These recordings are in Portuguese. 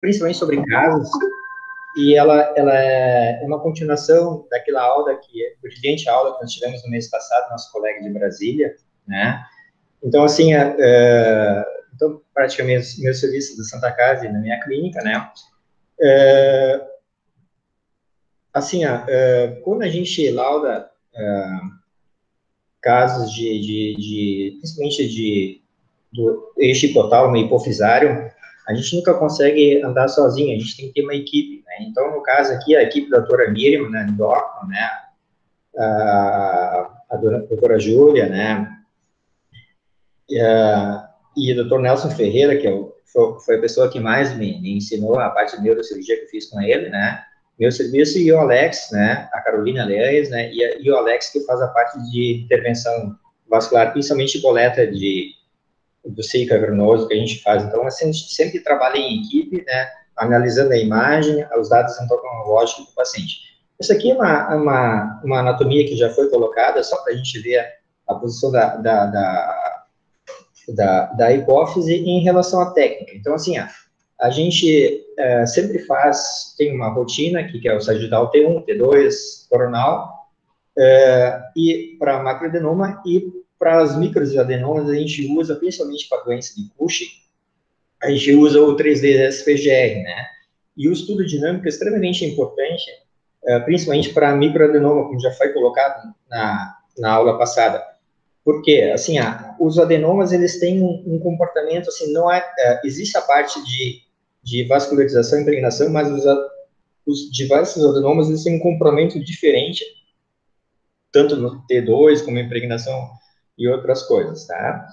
principalmente sobre casos, e ela é uma continuação daquela aula brilhante aula que nós tivemos no mês passado, nosso colega de Brasília, né? Então, assim, então, praticamente, meu serviço da Santa Casa e na minha clínica, né? Assim, quando a gente lauda casos principalmente do eixo hipotálamo e hipofisário, a gente nunca consegue andar sozinho, a gente tem que ter uma equipe, né? Então, no caso aqui, a equipe da doutora Miriam, né, endócrino, né, a doutora Júlia, né, e o doutor Nelson Ferreira, que foi a pessoa que mais me ensinou a parte de neurocirurgia que eu fiz com ele, né, meu serviço, e o Alex, né, a Carolina Leis, né, e o Alex, que faz a parte de intervenção vascular, principalmente coleta do seio cavernoso que a gente faz. Então, assim, a gente sempre trabalha em equipe, né, analisando a imagem, os dados endocrinológicos do paciente. Isso aqui é uma anatomia que já foi colocada, só para a gente ver a posição da hipófise em relação à técnica. Então, assim, a gente sempre tem uma rotina, que é o sagital T1, T2, coronal, e para macroadenoma, e para as microadenomas a gente usa, principalmente para doença de Cushing, a gente usa o 3D-SPGR, né? E o estudo dinâmico é extremamente importante, principalmente para microadenoma, como já foi colocado na aula passada. Porque, assim, os adenomas, eles têm um comportamento, assim, não existe a parte de vascularização e impregnação, mas os diversos adenomas, eles têm um comportamento diferente, tanto no T2, como impregnação e outras coisas, tá?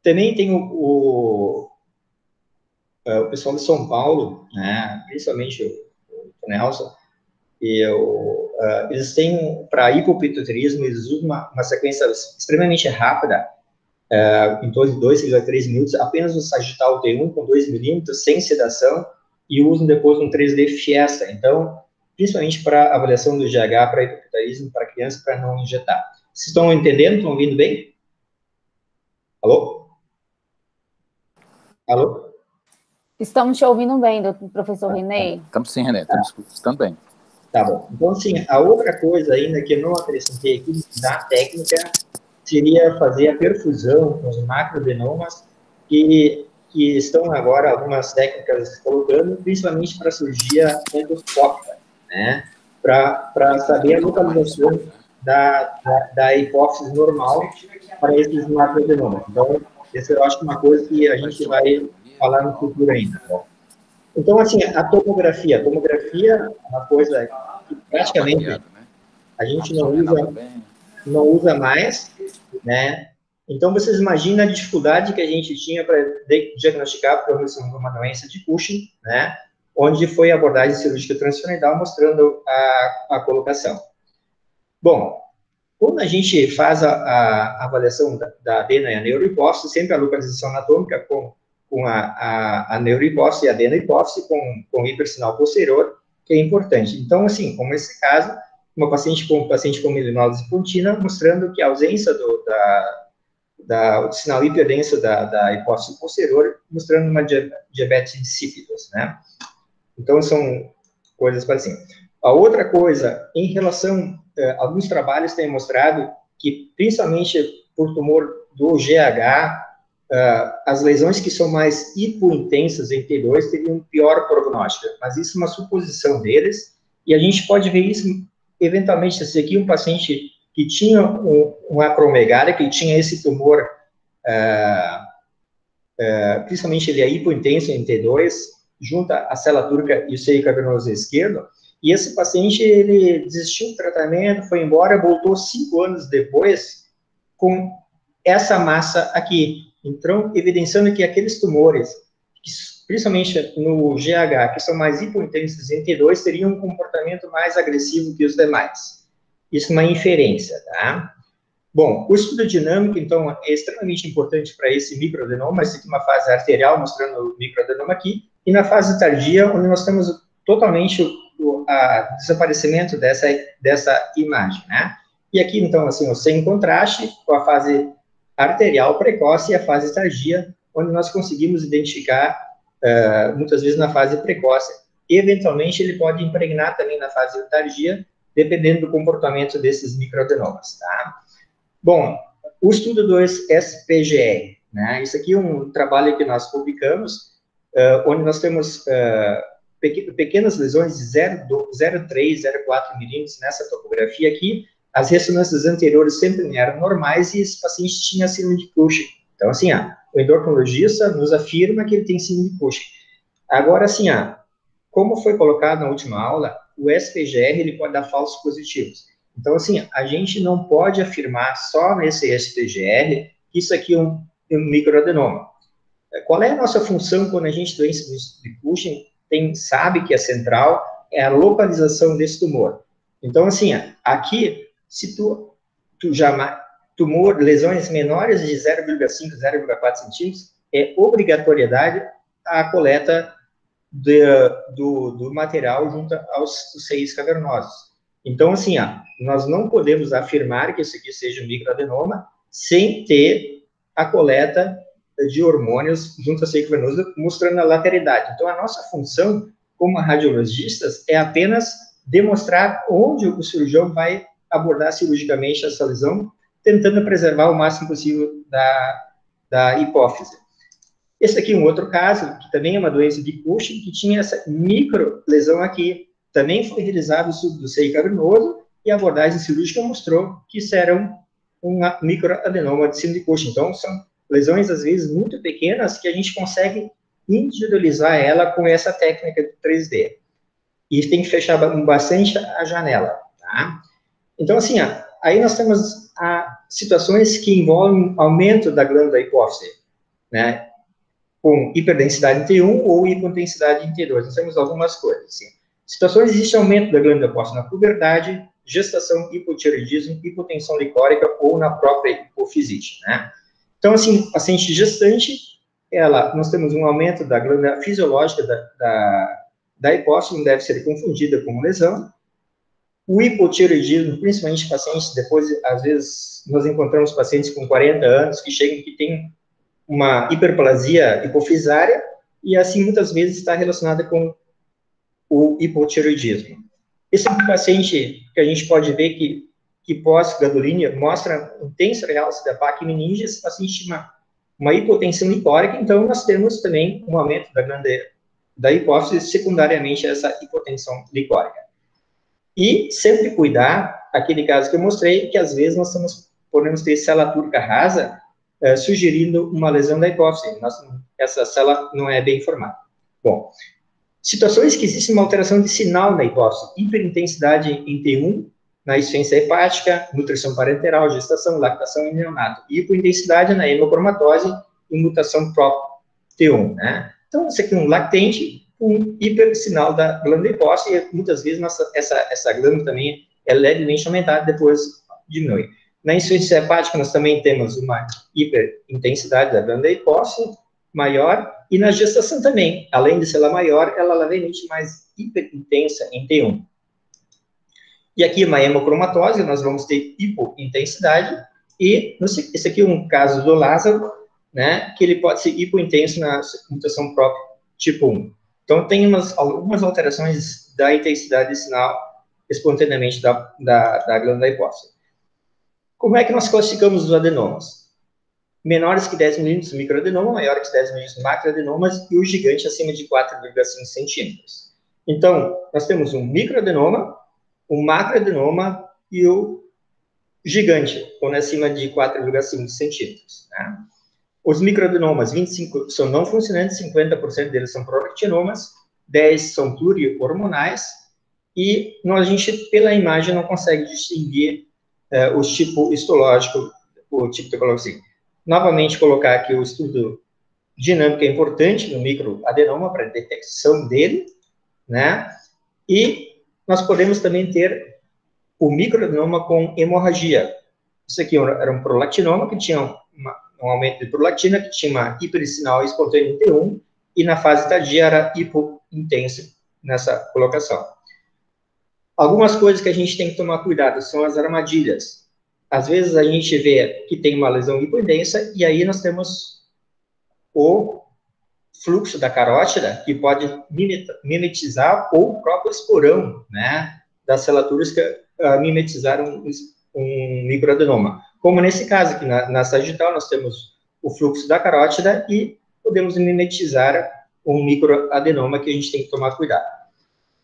Também tem o pessoal de São Paulo, né, principalmente o Nelson, eles têm, para hipopituitarismo, eles usam uma sequência extremamente rápida, em torno de 2 a 3 minutos, apenas o sagital T1 com 2 milímetros, sem sedação, e usam depois um 3D Fiesta. Então, principalmente para avaliação do GH, para hipopituitarismo, para criança, para não injetar. Vocês estão entendendo? Estão ouvindo bem? Alô? Alô? Estamos te ouvindo bem, professor René. Estamos sim, René, estamos escutando bem. Tá bom. Então, assim, a outra coisa ainda que eu não acrescentei aqui da técnica seria fazer a perfusão com os macroadenomas que estão agora algumas técnicas colocando, principalmente para a cirurgia endoscópica, né? Para saber a localização da hipófise normal para esses macroadenomas. Então, essa eu acho que é uma coisa que a gente vai falar no futuro ainda. Tá? Então, assim, a tomografia é uma coisa que praticamente a gente não usa mais, né? Então, vocês imaginam a dificuldade que a gente tinha para diagnosticar uma doença de Cushing, né? Onde foi a abordagem cirúrgica transfemoral mostrando a colocação. Bom, quando a gente faz a avaliação da adena e a neurohipófise, sempre a localização anatômica com a neurohipófise e a adenohipófise com hipersinal posterior, que é importante. Então, assim, como esse caso, uma paciente com melinose pontina, mostrando que a ausência do sinal hiperdenso da hipófise posterior, mostrando uma diabetes insípidos, né? Então, são coisas parecidas. A outra coisa, em relação, alguns trabalhos têm mostrado que, principalmente por tumor do GH, as lesões que são mais hipointensas em T2 teriam um pior prognóstico, mas isso é uma suposição deles, e a gente pode ver isso, eventualmente, se aqui um paciente que tinha um acromegália, que tinha esse tumor, principalmente ele é hipointenso em T2, junta a célula turca e o seio cavernoso esquerdo, e esse paciente, ele desistiu do tratamento, foi embora, voltou 5 anos depois com essa massa aqui. Então, evidenciando que aqueles tumores, principalmente no GH, que são mais hipointensos em T2, teriam um comportamento mais agressivo que os demais. Isso é uma inferência, tá? Bom, o estudo dinâmico, então, é extremamente importante para esse microadenoma. Essa aqui é uma fase arterial, mostrando o microadenoma aqui, e na fase tardia, onde nós temos totalmente o desaparecimento dessa imagem, né? E aqui, então, assim, sem contraste, com a fase arterial precoce e a fase tardia, onde nós conseguimos identificar, muitas vezes na fase precoce. Eventualmente, ele pode impregnar também na fase tardia, dependendo do comportamento desses microadenomas, tá? Bom, o estudo do SPGR, né? Isso aqui é um trabalho que nós publicamos, onde nós temos pequenas lesões de 0,3, 0,4 milímetros nessa topografia aqui. As ressonâncias anteriores sempre eram normais e esse paciente tinha síndrome de Cushing. Então, assim, o endocrinologista nos afirma que ele tem síndrome de Cushing. Agora, assim, como foi colocado na última aula, o SPGR ele pode dar falsos positivos. Então, assim, a gente não pode afirmar só nesse SPGR que isso aqui é um microadenoma. Qual é a nossa função quando a gente doença de Cushing sabe que a central é a localização desse tumor? Então, assim, aqui, se lesões menores de 0,5, 0,4 centímetros, é obrigatoriedade a coleta do material junto aos seios cavernosos. Então, assim, nós não podemos afirmar que isso aqui seja um microadenoma sem ter a coleta de hormônios junto ao seio cavernoso, mostrando a lateralidade. Então, a nossa função, como radiologistas, é apenas demonstrar onde o cirurgião vai abordar cirurgicamente essa lesão, tentando preservar o máximo possível da hipófise. Esse aqui é um outro caso, que também é uma doença de Cushing, que tinha essa micro lesão aqui. Também foi realizado o estudo do seio cavernoso e a abordagem cirúrgica mostrou que isso era um microadenoma de síndrome de Cushing. Então, são lesões, às vezes, muito pequenas que a gente consegue individualizar ela com essa técnica de 3D. E tem que fechar bastante a janela, tá? Então, assim, aí nós temos situações que envolvem aumento da glândula hipófise, né? Com hiperdensidade em T1 ou hipotensidade em T2. Nós temos algumas coisas, assim. Situações existe aumento da glândula hipófise na puberdade, gestação, hipotireoidismo, hipotensão licórica ou na própria hipofisite, né? Então, assim, paciente gestante, nós temos um aumento da glândula fisiológica da hipófise, não deve ser confundida com lesão. O hipotireoidismo, principalmente pacientes, depois, às vezes, nós encontramos pacientes com 40 anos que chegam que têm uma hiperplasia hipofisária e, assim, muitas vezes está relacionada com o hipotireoidismo. Esse é um paciente que a gente pode ver que pós-gadolínea mostra intenso realce da placa meninge, esse paciente tinha uma hipotensão licórica, então nós temos também um aumento da glândula da hipófise, secundariamente a essa hipotensão licórica. E sempre cuidar, aquele caso que eu mostrei, que às vezes nós podemos ter célula turca rasa, sugerindo uma lesão da hipófise. Essa célula não é bem formada. Bom, situações que existe uma alteração de sinal na hipófise, hiperintensidade em T1, na insuficiência hepática, nutrição parenteral, gestação, lactação e neonato. Hipointensidade na hemocromatose e mutação própria T1, né? Então, isso aqui é um lactente, um hipersinal da glândula hipófise, e muitas vezes essa glândula também é levemente aumentada, depois diminui. Na insuficiência hepática, nós também temos uma hiperintensidade da glândula hipófise maior, e na gestação também, além de ser ela maior, ela é levemente mais hiperintensa em T1. E aqui, uma hemocromatose, nós vamos ter hipointensidade, e esse aqui é um caso do Lázaro, né, que ele pode ser hipointenso na mutação própria tipo 1. Então, tem algumas alterações da intensidade de sinal espontaneamente da glândula hipófise. Como é que nós classificamos os adenomas? Menores que 10 milímetros, microadenoma, maiores que 10 milímetros, macroadenomas, e o gigante acima de 4,5 centímetros. Então, nós temos um microadenoma, um macroadenoma e o gigante, quando é acima de 4,5 centímetros. Né? Os microadenomas, 25 são não funcionantes, 50% deles são prolactinomas, 10 são plurihormonais, e a gente, pela imagem, não consegue distinguir o tipo histológico, o tipo de assim. Novamente, colocar aqui o estudo dinâmico é importante no microadenoma para detecção dele, né? E nós podemos também ter o microadenoma com hemorragia. Isso aqui era um prolactinoma que tinha um aumento de prolactina, que tinha uma hipersinal espontânea em T1, e na fase tardia era hipointenso nessa colocação. Algumas coisas que a gente tem que tomar cuidado são as armadilhas. Às vezes a gente vê que tem uma lesão hipointensa, e aí nós temos o fluxo da carótida, que pode mimetizar ou o próprio esporão, né, das selaturas que mimetizaram um microadenoma. Como nesse caso aqui, na sagital, nós temos o fluxo da carótida e podemos mimetizar um microadenoma que a gente tem que tomar cuidado.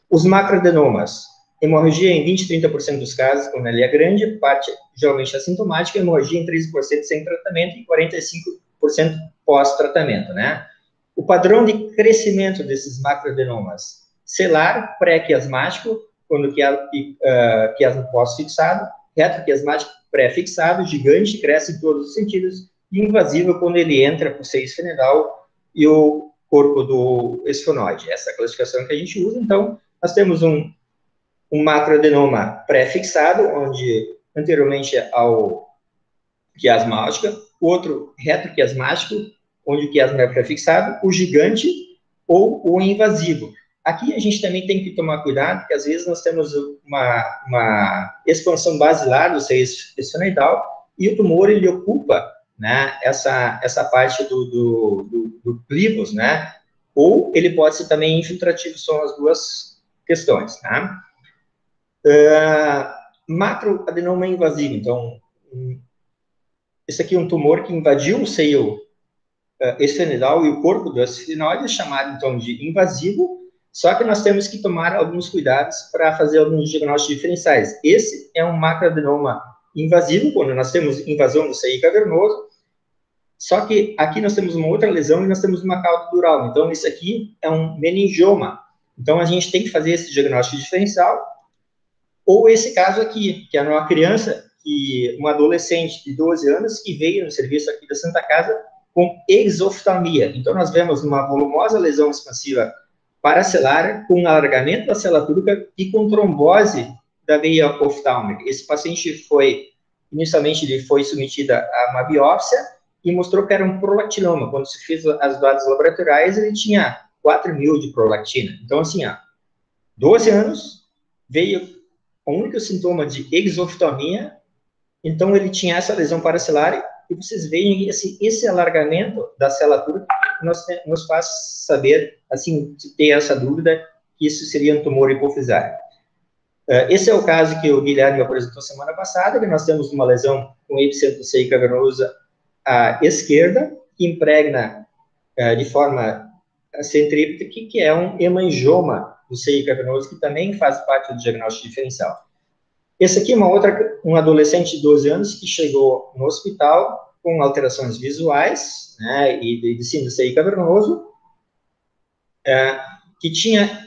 Os macroadenomas, hemorragia em 20, 30% dos casos, quando ele é grande, parte geralmente assintomática, hemorragia em 13% sem tratamento e 45% pós-tratamento, né? O padrão de crescimento desses macroadenomas, celular, pré-quiasmático, quando quiasmo pós-fixado, retroquiasmático pré-fixado, gigante, cresce em todos os sentidos, e invasivo quando ele entra para o seio esfenoidal e o corpo do esfenoide. Essa é a classificação que a gente usa. Então, nós temos um macroadenoma pré-fixado, onde anteriormente ao quiasmática, outro retroquiasmático, onde o quiasma é pré-fixado, o gigante ou o invasivo. Aqui a gente também tem que tomar cuidado, porque às vezes nós temos uma expansão basilar do seio esfenoidal e o tumor ele ocupa, né, essa parte do clivos, né, ou ele pode ser também infiltrativo, são as duas questões, tá? Macroadenoma invasivo, então, esse aqui é um tumor que invadiu o seio esfenoidal e o corpo do esfenoide, chamado, então, de invasivo, só que nós temos que tomar alguns cuidados para fazer alguns diagnósticos diferenciais. Esse é um macroadenoma invasivo, quando nós temos invasão do seio cavernoso, só que aqui nós temos uma outra lesão e nós temos uma cauda dural. Então, isso aqui é um meningioma. Então, a gente tem que fazer esse diagnóstico diferencial. Ou esse caso aqui, que é uma criança, uma adolescente de 12 anos, que veio no serviço aqui da Santa Casa com exoftalmia. Então, nós vemos uma volumosa lesão expansiva paracelar com alargamento da célula túrica e com trombose da veia oftálmica. Esse paciente inicialmente, ele foi submetido a uma biópsia e mostrou que era um prolactinoma. Quando se fez as dados laboratoriais, ele tinha 4.000 de prolactina. Então, assim, 12 anos, veio com o único sintoma de exoftalmia, então ele tinha essa lesão paracelar, e vocês veem esse alargamento da célula túrica nos faz saber, assim, se ter essa dúvida, que isso seria um tumor hipofisário. Esse é o caso que o Guilherme apresentou semana passada, que nós temos uma lesão com epicentro do seio cavernoso à esquerda, que impregna de forma centrípeta, que é um hemangioma do seio cavernoso, que também faz parte do diagnóstico diferencial. Esse aqui é um adolescente de 12 anos que chegou no hospital com alterações visuais, né, e de síndrome do seio cavernoso, que tinha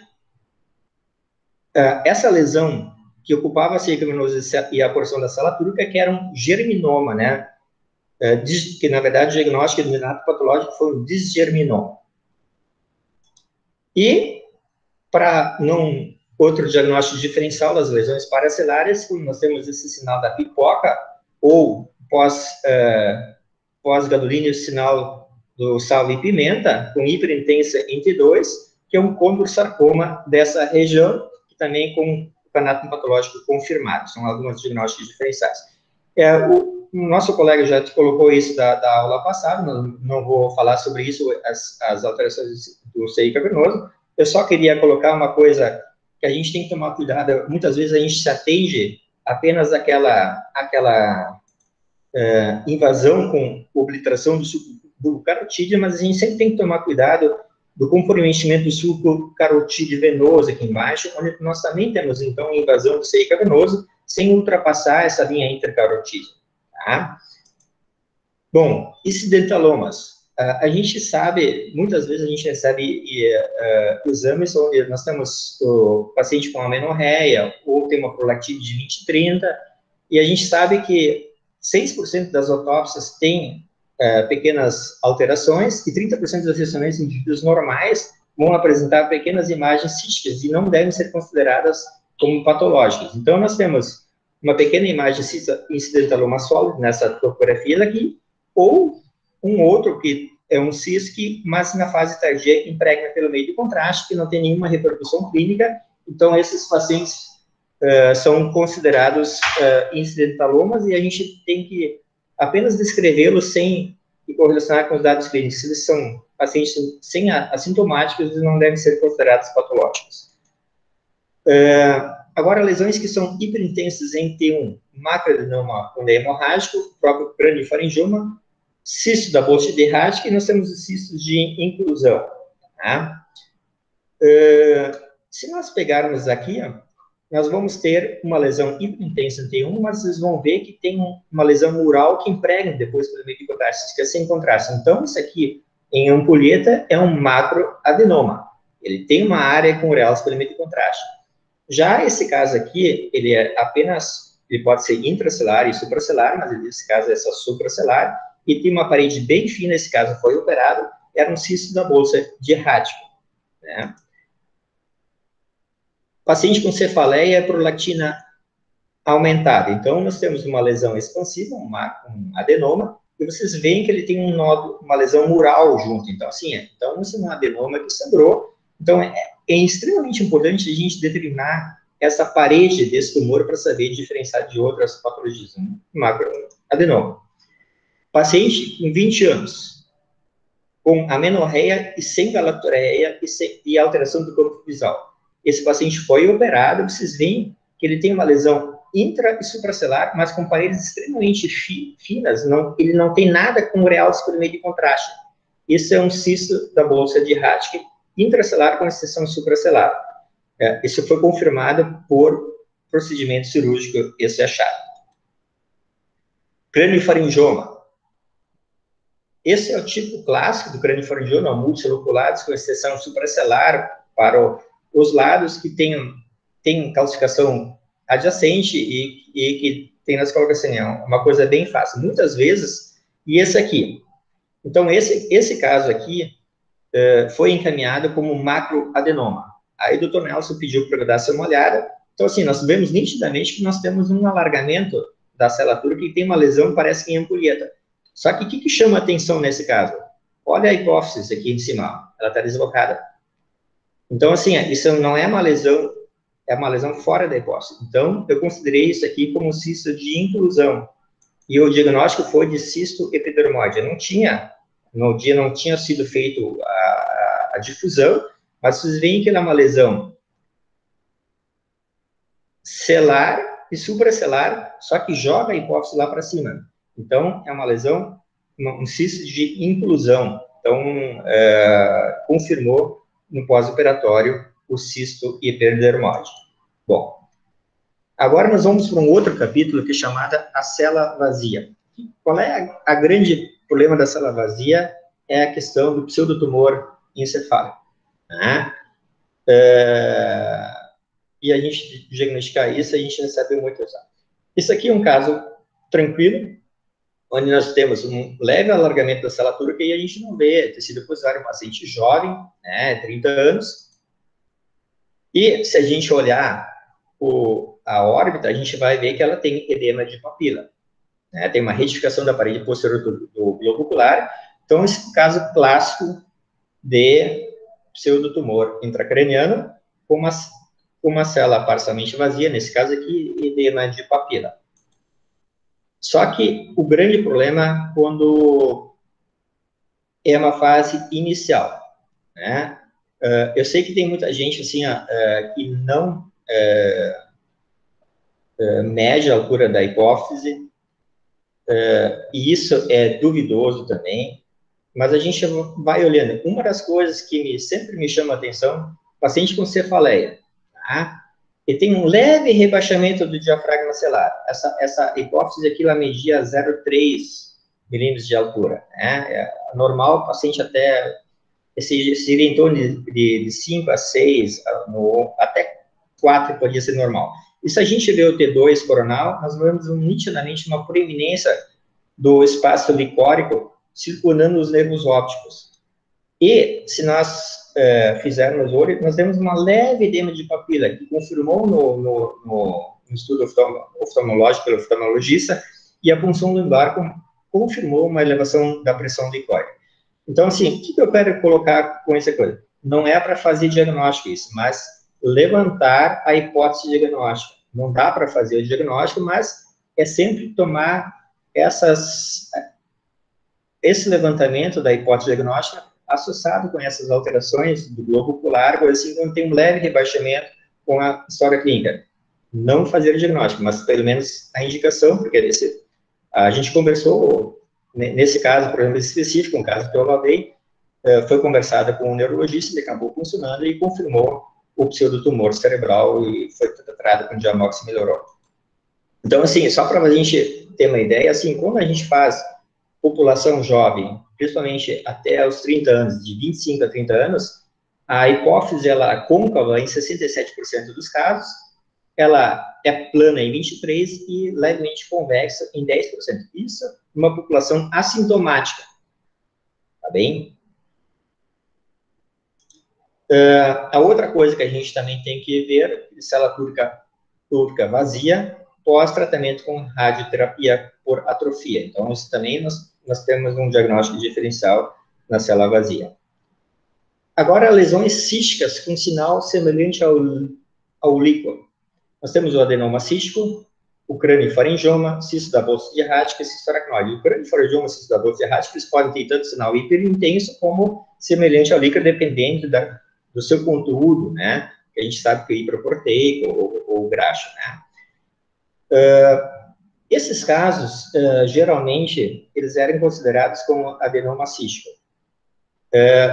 essa lesão que ocupava o seio cavernoso e a porção da célula túrica, que era um germinoma, né, que na verdade o diagnóstico denominado patológico foi um disgerminoma. E, para outro diagnóstico diferencial das lesões paracelares, quando nós temos esse sinal da pipoca, ou pós-gadolínio, sinal do sal e pimenta, com hiperintensa entre 2, que é um condrosarcoma dessa região, e também com o anátomo patológico confirmado. São alguns diagnósticos diferenciais. O nosso colega já colocou isso da aula passada, não vou falar sobre isso, as alterações do seio cavernoso. Eu só queria colocar uma coisa que a gente tem que tomar cuidado. Muitas vezes a gente se atende apenas àquela invasão com obliteração do suco do carotídeo, mas a gente sempre tem que tomar cuidado do comprometimento do suco carotídeo venoso aqui embaixo, onde nós também temos, então, invasão do seio cavernoso, sem ultrapassar essa linha intercarotídea, tá? Bom, incidentalomas. A gente sabe, muitas vezes a gente recebe exames onde nós temos o paciente com amenorreia, ou tem uma prolactina de 20, 30, e a gente sabe que 6% das autópsias têm pequenas alterações, e 30% das ressonâncias em indivíduos normais vão apresentar pequenas imagens císticas, e não devem ser consideradas como patológicas. Então, nós temos uma pequena imagem incidentaloma sólido nessa topografia daqui, ou um outro que é um CIS, mas na fase tardia que impregna pelo meio de contraste, que não tem nenhuma repercussão clínica. Então, esses pacientes são considerados incidentalomas, e a gente tem que apenas descrevê-los sem e correlacionar com os dados clínicos. Se eles são pacientes assintomáticos, eles não devem ser considerados patológicos. Agora, lesões que são hiperintensas em T1, macroadenoma hemorrágico, próprio craniofaringioma, cisto da bolsa hidrática, e nós temos os cistos de inclusão. Tá? Se nós pegarmos aqui, ó, nós vamos ter uma lesão hiperintensa em T1, mas vocês vão ver que tem uma lesão mural que impregna depois pelo meio de contraste, que é sem contraste. Então, isso aqui, em ampulheta, é um macroadenoma. Ele tem uma área com ureolas pelo meio de contraste. Já esse caso aqui, ele pode ser intracelular e supracelular, mas nesse caso é só supracelular, e tem uma parede bem fina, esse caso foi operado, era um cisto da bolsa de Hátch, né? Paciente com cefaleia e prolactina aumentada. Então, nós temos uma lesão expansiva, um adenoma, e vocês veem que ele tem um nódulo, uma lesão mural junto. Então, assim, então, esse é um adenoma que sangrou. Então, é extremamente importante a gente determinar essa parede desse tumor para saber diferenciar de outras patologias. Macroadenoma. Paciente com 20 anos, com amenorreia e sem galactoreia e alteração do corpo visual. Esse paciente foi operado, vocês veem que ele tem uma lesão intra e supracelular, mas com paredes extremamente finas, ele não tem nada com ureolas por meio de contraste. Isso é um cisto da bolsa de Hátch, intracelular com exceção supracelular. Isso foi confirmado por procedimento cirúrgico, esse achado. Craniofaringioma. Esse é o tipo clássico do craniofaringioma, multicelulares com exceção supracelular para os lados que tem calcificação adjacente e que tem nas colocações. É uma coisa bem fácil. Muitas vezes, e esse aqui. Então, esse caso aqui foi encaminhado como macroadenoma. Aí o Dr. Nelson pediu para eu dar uma olhada. Então, assim, nós vemos nitidamente que nós temos um alargamento da celatura que tem uma lesão, parece que em ampulheta. Só que o que chama a atenção nesse caso? Olha a hipófise aqui em cima, ela está deslocada. Então, assim, isso não é uma lesão, é uma lesão fora da hipófise. Então, eu considerei isso aqui como um cisto de inclusão. E o diagnóstico foi de cisto epidermoide. No dia não tinha sido feito a difusão, mas vocês veem que ela é uma lesão celular e supracelular, só que joga a hipófise lá para cima. Então, é uma lesão, um cisto de inclusão. Então, confirmou no pós-operatório o cisto epidermoide. Bom, agora nós vamos para um outro capítulo que é chamada a célula vazia. Qual é a grande problema da célula vazia? É a questão do pseudotumor encefálico, né? E a gente diagnosticar isso, a gente recebe muito exame. Isso aqui é um caso tranquilo, onde nós temos um leve alargamento da celatura, que aí a gente não vê tecido epidural, um paciente jovem, né, 30 anos. E se a gente olhar a órbita, a gente vai ver que ela tem edema de papila, né, tem uma retificação da parede posterior do globo ocular. Então, esse é um caso clássico de pseudotumor intracraniano, com uma célula parcialmente vazia, nesse caso aqui, edema de papila. Só que o grande problema quando é uma fase inicial, né? Eu sei que tem muita gente assim que não mede a altura da hipófise, e isso é duvidoso também, mas a gente vai olhando. Uma das coisas que sempre me chama a atenção, paciente com cefaleia, tá? Ele tem um leve rebaixamento do diafragma celular. Essa hipófise aqui, ela media 0,3 milímetros de altura, né? Normal, o paciente até seria em torno de 5 a 6, até 4 podia ser normal. E se a gente vê o T2 coronal, nós vemos nitidamente uma proeminência do espaço licórico circulando os nervos ópticos. E se nós fizermos o olho, nós temos uma leve edema de papila, que confirmou no estudo oftalmológico pelo oftalmologista, e a punção lumbar confirmou uma elevação da pressão licórica. Então, assim, o que eu quero colocar com essa coisa? Não é para fazer diagnóstico isso, mas levantar a hipótese diagnóstica. Não dá para fazer o diagnóstico, mas é sempre tomar essas esse levantamento da hipótese diagnóstica, associado com essas alterações do globo ocular, assim, quando tem um leve rebaixamento com a história clínica. Não fazer o diagnóstico, mas pelo menos a indicação, porque a gente conversou, nesse caso, por exemplo, específico, um caso que eu lavei, foi conversada com um neurologista, ele acabou funcionando e confirmou o pseudotumor cerebral e foi tratado com diamox e melhorou. Então, assim, só para a gente ter uma ideia, assim, quando a gente faz população jovem, principalmente até os 30 anos, de 25 a 30 anos, a hipófise, ela é côncava em 67% dos casos, ela é plana em 23% e levemente convexa em 10%. Isso é uma população assintomática, tá bem? A outra coisa que a gente também tem que ver, célula túrgica vazia, pós-tratamento com radioterapia por atrofia. Então, isso também nós temos um diagnóstico diferencial na célula vazia. Agora, lesões císticas com sinal semelhante ao líquor. Nós temos o adenoma cístico, o craniofaringioma, cisto da bolsa errática e cisto aracnoide. O craniofaringioma e cisto da bolsa errática, eles podem ter tanto sinal hiperintenso como semelhante ao líquor, dependendo do seu conteúdo, né? Que a gente sabe que é hiperproteico ou graxo, né? Esses casos, geralmente, eles eram considerados como adenoma cístico.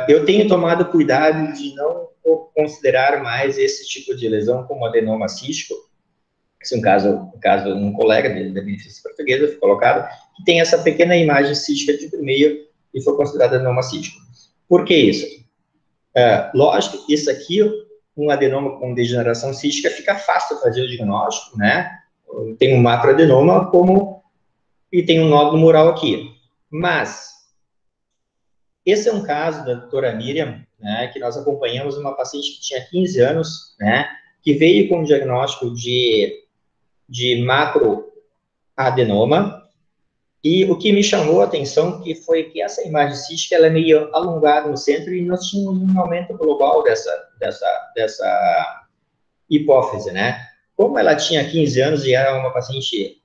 Eu tenho tomado cuidado de não considerar mais esse tipo de lesão como adenoma cístico. Esse é um colega da Beneficência Portuguesa foi colocado, que tem essa pequena imagem cística de meio e foi considerado adenoma cístico. Por que isso? Lógico, isso aqui, um adenoma com degeneração cística, fica fácil fazer o diagnóstico, né? Tem um macroadenoma e tem um nódulo mural aqui. Mas, esse é um caso da doutora Miriam, né, que nós acompanhamos uma paciente que tinha 15 anos, né, que veio com um diagnóstico de macroadenoma, e o que me chamou a atenção foi que essa imagem cística ela é meio alongada no centro e nós tínhamos um aumento global dessa hipófise, né? Como ela tinha 15 anos e era uma paciente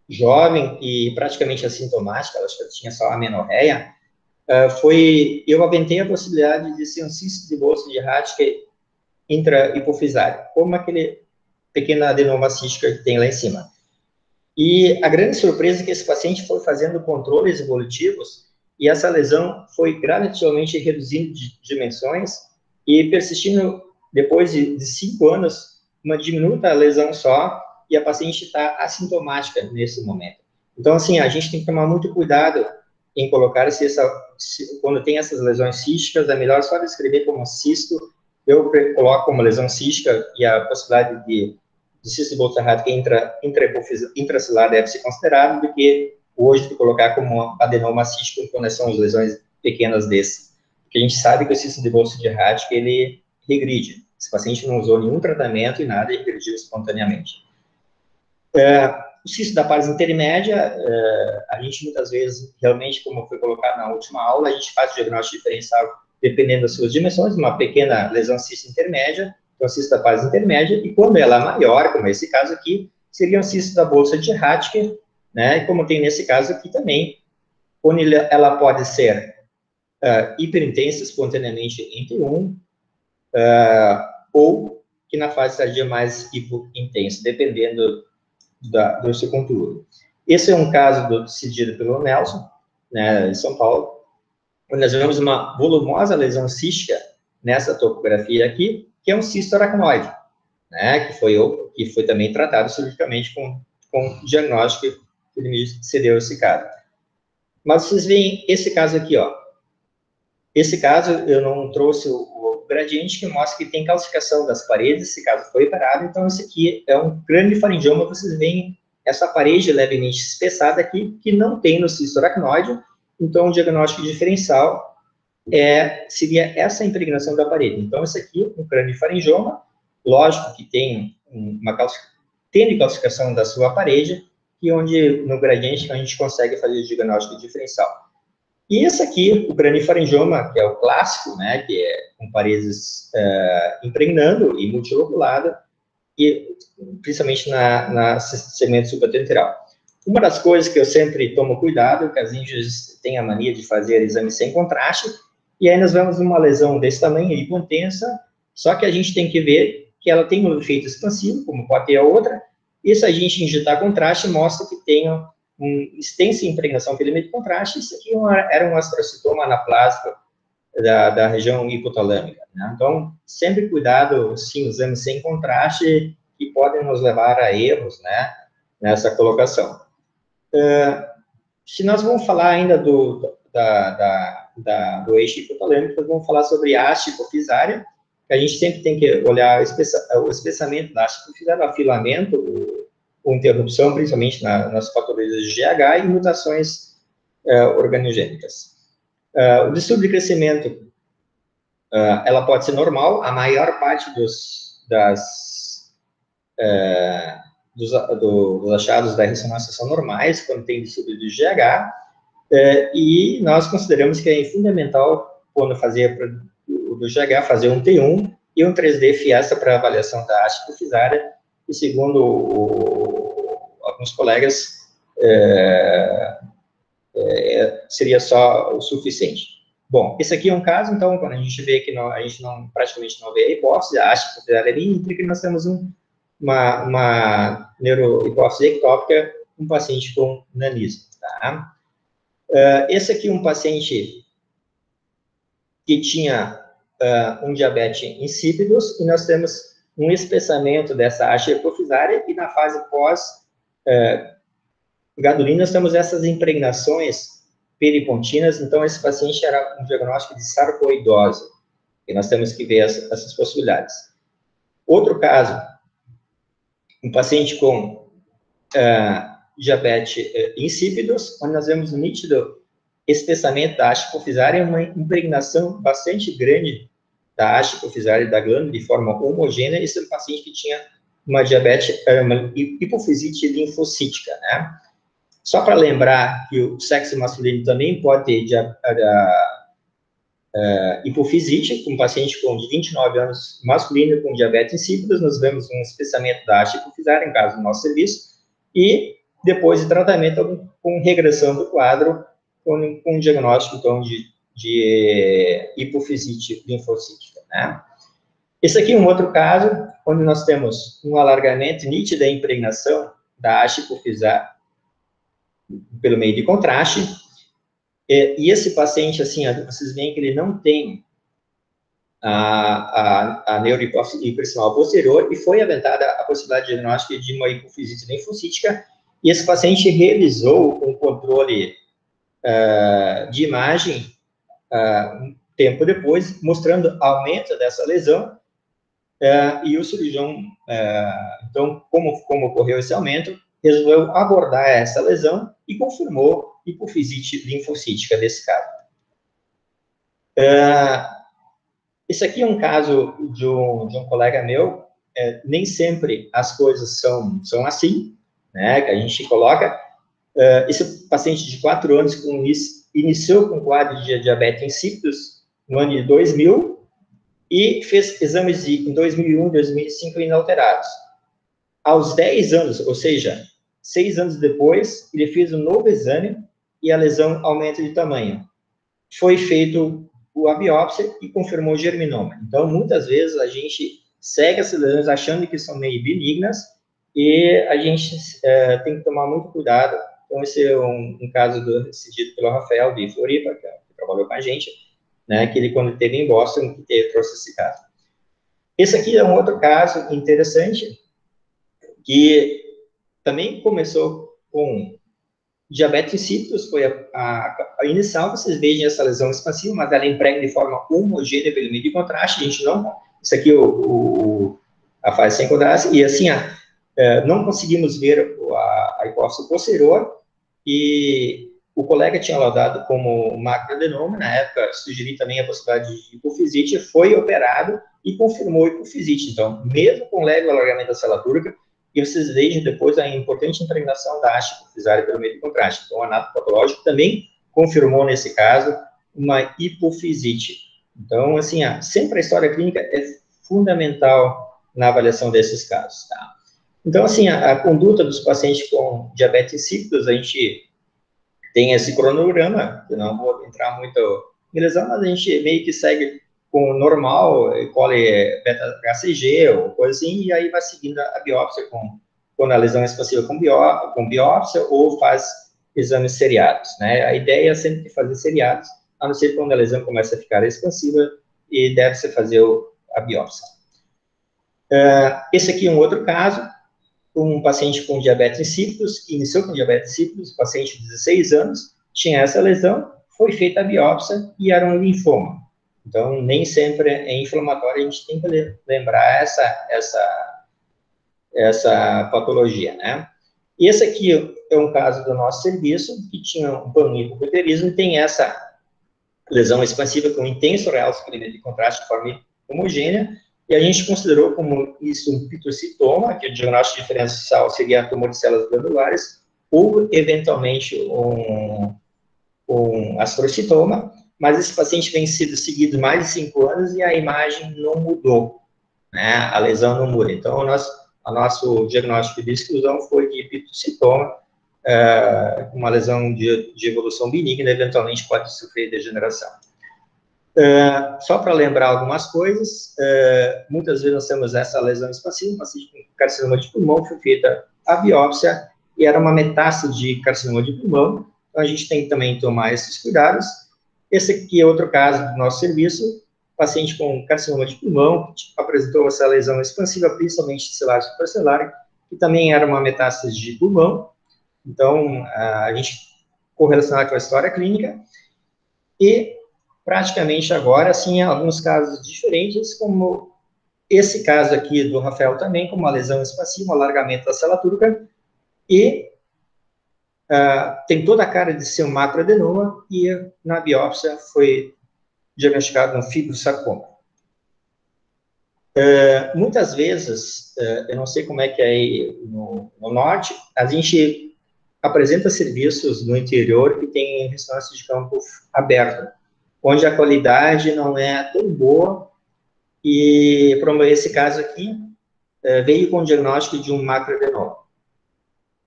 jovem e praticamente assintomática, ela tinha só amenorreia, eu aventei a possibilidade de ser um cisto de bolsa errática intrahipofisário, como aquele pequeno adenoma cística que tem lá em cima. E a grande surpresa é que esse paciente foi fazendo controles evolutivos e essa lesão foi gradativamente reduzindo de dimensões e persistindo depois de 5 anos, uma diminuta lesão só, e a paciente está assintomática nesse momento. Então, assim, a gente tem que tomar muito cuidado em colocar quando tem essas lesões císticas, é melhor só descrever como cisto. Eu coloco como lesão cística e a possibilidade de cisto de bolsa errática intracelular deve ser considerado, do que hoje de colocar como adenoma cístico quando são as lesões pequenas desse. Porque a gente sabe que o cisto de bolsa errática, ele regride. Esse paciente não usou nenhum tratamento e nada, e regrediu espontaneamente. O cisto da parese intermédia, a gente muitas vezes, realmente, como foi colocado na última aula, a gente faz o diagnóstico diferencial dependendo das suas dimensões, uma pequena lesão cisto intermédia, então cisto da parese intermédia, e quando ela é maior, como esse caso aqui, seria um cisto da bolsa errática, né, e como tem nesse caso aqui também, quando ela pode ser hiperintensa espontaneamente em T1, ou que na fase tardia mais hipointensa, dependendo do seu conteúdo. Esse é um caso decidido pelo Nelson, né, em São Paulo, onde nós vemos uma volumosa lesão cística nessa topografia aqui, que é um cisto aracnoide, né, que foi também tratado cirurgicamente com diagnóstico que ele me cedeu esse caso. Mas vocês veem esse caso aqui, ó. Esse caso, eu não trouxe o gradiente que mostra que tem calcificação das paredes, esse caso foi parado, então esse aqui é um craniofaringioma, vocês veem essa parede levemente espessada aqui, que não tem no cisto aracnoide, então o diagnóstico diferencial seria essa impregnação da parede. Então esse aqui, um craniofaringioma, lógico que tem tende calcificação da sua parede, e onde no gradiente a gente consegue fazer o diagnóstico diferencial. E esse aqui, o craniofaringioma, que é o clássico, né, que é com paredes impregnando e multiloculada, e principalmente na segmento supratentorial. Uma das coisas que eu sempre tomo cuidado, que as índios têm a mania de fazer exame sem contraste, e aí nós vemos uma lesão desse tamanho, hipotensa, só que a gente tem que ver que ela tem um efeito expansivo, como pode ter a outra, e se a gente injetar contraste, mostra que tem uma extensa impregnação pelo meio de contraste. Isso aqui era um astrocitoma anaplásico da região hipotalâmica, né? Então, sempre cuidado, sim, exames sem contraste, que podem nos levar a erros, né, nessa colocação. Se nós vamos falar ainda do eixo hipotalâmico, nós vamos falar sobre a haste hipofisária, que a gente sempre tem que olhar o espessamento da haste hipofisária, o afilamento, ou interrupção, principalmente nas patologias de GH e mutações organogênicas. O distúrbio de crescimento, ela pode ser normal, a maior parte dos achados da ressonância são normais, quando tem distúrbio de GH, e nós consideramos que é fundamental, quando fazer do GH, fazer um T1 e um 3D Fiesta para avaliação da haste hipofisária, e segundo alguns colegas, seria só o suficiente. Bom, esse aqui é um caso, então, quando a gente vê que a gente praticamente não vê a hipófise, a haste hipofisária ali, entre que nós temos uma neurohipófise ectópica, um paciente com nanismo, tá? Esse aqui é um paciente que tinha um diabetes insípidos, e nós temos um espessamento dessa haste hipofisária, e na fase pós-gadolina nós temos essas impregnações peripontinas. Então esse paciente era um diagnóstico de sarcoidose, e nós temos que ver essas possibilidades. Outro caso, um paciente com diabetes insípidos, onde nós vemos um nítido espessamento da haste hipofisária, uma impregnação bastante grande da haste hipofisária da glândula de forma homogênea. Esse é um paciente que tinha uma diabetes, uma hipofisite linfocítica, né? Só para lembrar que o sexo masculino também pode ter hipofisite, um paciente de 29 anos masculino com diabetes insípidos, nós vemos um espessamento da haste hipofisária, em caso do nosso serviço, e depois de tratamento com regressão do quadro, com um diagnóstico, então, de hipofisite linfocítica, né? Esse aqui é um outro caso, onde nós temos um alargamento nítido da impregnação da haste hipofisária pelo meio de contraste, e esse paciente, assim, vocês veem que ele não tem a neurohipófise hiperestimal posterior, e foi aventada a possibilidade de diagnóstico de uma hipofisite linfocítica, e esse paciente realizou um controle de imagem um tempo depois, mostrando aumento dessa lesão, e o cirurgião, então, como ocorreu esse aumento, resolveu abordar essa lesão e confirmou hipofisite linfocítica desse caso. Esse aqui é um caso de um colega meu. Nem sempre as coisas são assim, né, que a gente coloca. Esse paciente de 4 anos iniciou com quadro de diabetes insípidos no ano de 2000 e fez exames em 2001 e 2005 inalterados. Aos 10 anos, ou seja, 6 anos depois, ele fez um novo exame e a lesão aumenta de tamanho. Foi feito a biópsia e confirmou germinoma. Então, muitas vezes, a gente segue essas lesões achando que são meio benignas, e a gente tem que tomar muito cuidado. Então, esse é um caso decidido pelo Rafael de Floripa, que trabalhou com a gente, né, que ele, quando esteve em Boston, que trouxe esse caso. Esse aqui é um outro caso interessante, que também começou com diabetes insípidos, foi a inicial. Vocês vejam essa lesão expansiva, mas ela impregna de forma homogênea pelo meio de contraste. A gente não... Isso aqui é a fase sem contraste, e assim, não conseguimos ver a hipófise posterior, e o colega tinha laudado como macroadenoma, na época sugeri também a possibilidade de hipofisite, foi operado e confirmou hipofisite. Então, mesmo com leve alargamento da célula túrica, e vocês vejam depois a importante impregnação da haste hipofisária pelo meio de contraste. Então, o anatopatológico também confirmou, nesse caso, uma hipofisite. Então, assim, sempre a história clínica é fundamental na avaliação desses casos, tá? Então, assim, a conduta dos pacientes com diabetes insípidos, a gente tem esse cronograma, que não vou entrar muito em lesão, mas a gente meio que segue com o normal, colhe beta-HCG ou coisa assim, e aí vai seguindo a biópsia quando a lesão é expansiva com biópsia, ou faz exames seriados, né? A ideia é sempre fazer seriados, a não ser quando a lesão começa a ficar expansiva, e deve-se fazer a biópsia. Esse aqui é um outro caso, um paciente com diabetes insípidos, que iniciou com diabetes insípidos, paciente de 16 anos, tinha essa lesão, foi feita a biópsia e era um linfoma. Então, nem sempre é inflamatório, a gente tem que lembrar essa patologia, né? E esse aqui é um caso do nosso serviço, que tinha um panhipocuterismo, tem essa lesão expansiva com intenso real suprimento de contraste de forma homogênea, e a gente considerou como isso um pitocitoma, que o diagnóstico diferencial seria tumor de células glandulares, ou, eventualmente, um astrocitoma, mas esse paciente vem sido seguido mais de 5 anos e a imagem não mudou, né? A lesão não muda. Então, o nosso diagnóstico de exclusão foi de pitocitoma, uma lesão de evolução benigna, eventualmente pode sofrer degeneração. Só para lembrar algumas coisas, muitas vezes nós temos essa lesão expansiva, um paciente com carcinoma de pulmão, foi feita a biópsia e era uma metástase de carcinoma de pulmão, então a gente tem que também tomar esses cuidados. Esse aqui é outro caso do nosso serviço, paciente com carcinoma de pulmão, que apresentou essa lesão expansiva, principalmente celular supracelular, que também era uma metástase de pulmão, então a gente correlacionar com a história clínica, e praticamente agora, assim, alguns casos diferentes, como esse caso aqui do Rafael também, com uma lesão expansiva, um alargamento da célula túrica, e tem toda a cara de ser um macroadenoma, e na biópsia foi diagnosticado um fibrosarcoma. Muitas vezes, eu não sei como é que é aí no norte, a gente apresenta serviços no interior que tem ressonância de campo aberta, onde a qualidade não é tão boa, e, para esse caso aqui, veio com o diagnóstico de um macroadenoma.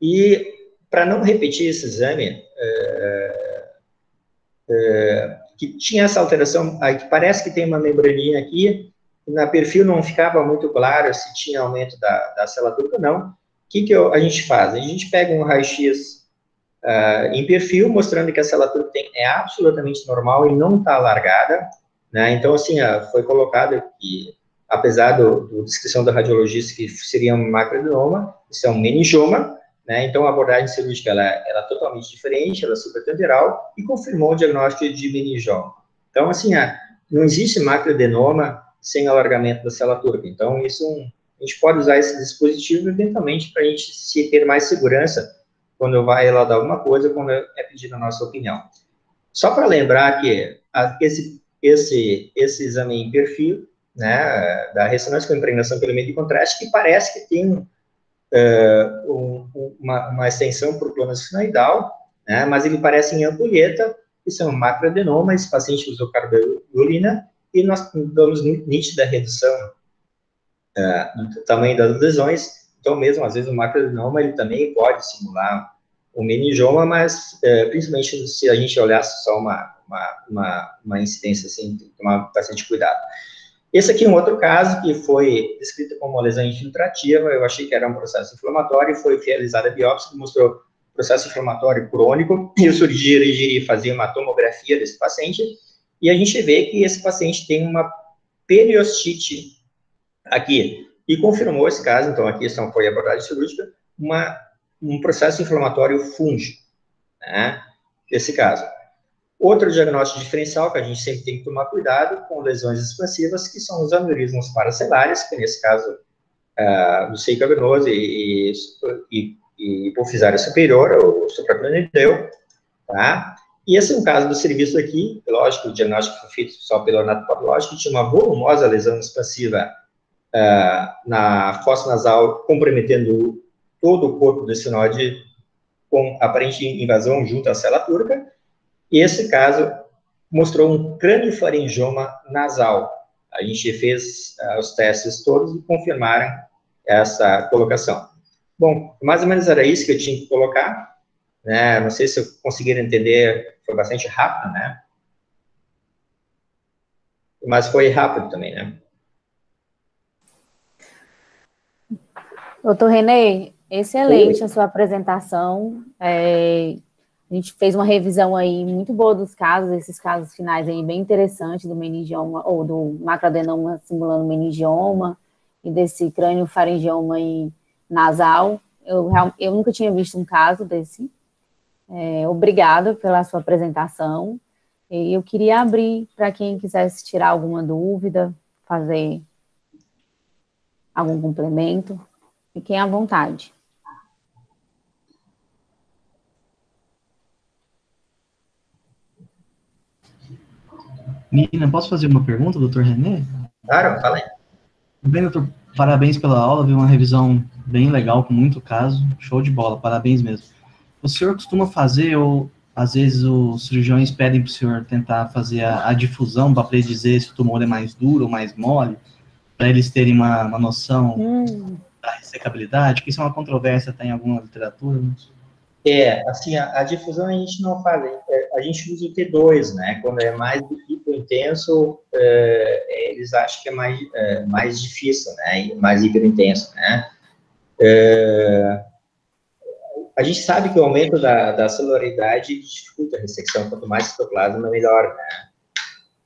E, para não repetir esse exame, que tinha essa alteração, que parece que tem uma membraninha aqui, na perfil não ficava muito claro se tinha aumento da célula túrica ou não. O que a gente faz? A gente pega um raio-x em perfil, mostrando que a célula túrica é absolutamente normal e não está alargada, né? Então, assim, foi colocado que, apesar da descrição do radiologista que seria um macroadenoma, isso é um meningioma, né? Então, a abordagem cirúrgica ela é totalmente diferente, ela é supratenderal, e confirmou o diagnóstico de meningioma. Então, assim, não existe macroadenoma sem alargamento da célula túrica. Então, isso, a gente pode usar esse dispositivo, eventualmente, para a gente ter mais segurança quando vai lá dar alguma coisa, quando é pedido a nossa opinião. Só para lembrar que esse exame em perfil, né, da ressonância com impregnação pelo meio de contraste, que parece que tem uma extensão para o plano sinoidal, né, mas ele parece em ampulheta, isso é um macroadenoma, esse paciente usou carbolina, e nós damos nítida redução no tamanho das lesões. Então, mesmo, às vezes, o macroadenoma, ele também pode simular o meningioma, mas, principalmente, se a gente olhasse só uma incidência, assim, tem que tomar bastante cuidado. Esse aqui é um outro caso que foi descrito como uma lesão infiltrativa, eu achei que era um processo inflamatório, foi realizada a biópsia, que mostrou processo inflamatório crônico, e eu sugeri fazer uma tomografia desse paciente, e a gente vê que esse paciente tem uma periostite aqui, e confirmou esse caso, então aqui foi a abordagem cirúrgica, um processo inflamatório fúngico, né, desse caso. Outro diagnóstico diferencial que a gente sempre tem que tomar cuidado com lesões expansivas, que são os aneurismos paracelares, que nesse caso do seio cavernoso e hipofisária superior, ou supracranial, tá? E esse é um caso do serviço aqui, lógico, o diagnóstico foi feito só pelo anatopatológico, tinha uma volumosa lesão expansiva na fossa nasal, comprometendo todo o corpo do sinoide, com aparente invasão junto à célula túrica, e esse caso mostrou um craniofaringioma nasal. A gente fez os testes todos e confirmaram essa colocação. Bom, mais ou menos era isso que eu tinha que colocar, né? Não sei se eu conseguiram entender, foi bastante rápido, né? Mas foi rápido também, né? Doutor Renê, excelente Oi. a sua apresentação. A gente fez uma revisão aí muito boa dos casos, esses casos finais aí bem interessantes do meningioma, ou do macroadenoma simulando meningioma, e desse crâniofaringioma aí nasal. Eu nunca tinha visto um caso desse. Obrigada pela sua apresentação. E eu queria abrir para quem quisesse tirar alguma dúvida, fazer algum complemento. Fiquem à vontade. Nina, posso fazer uma pergunta, doutor René? Claro, fala aí. Bem, doutor, parabéns pela aula, viu uma revisão bem legal, com muito caso, show de bola, parabéns mesmo. O senhor costuma fazer, ou às vezes os cirurgiões pedem para o senhor tentar fazer a difusão para predizer se o tumor é mais duro ou mais mole, para eles terem uma noção da ressecabilidade, que isso é uma controvérsia, tem em alguma literatura, né? Assim, a difusão a gente não faz, a gente usa o T2, né? Quando é mais hipointenso, eles acham que é mais difícil, né? E mais hiperintenso, né? A gente sabe que o aumento da celularidade dificulta a ressecção, quanto mais citoplasma, melhor,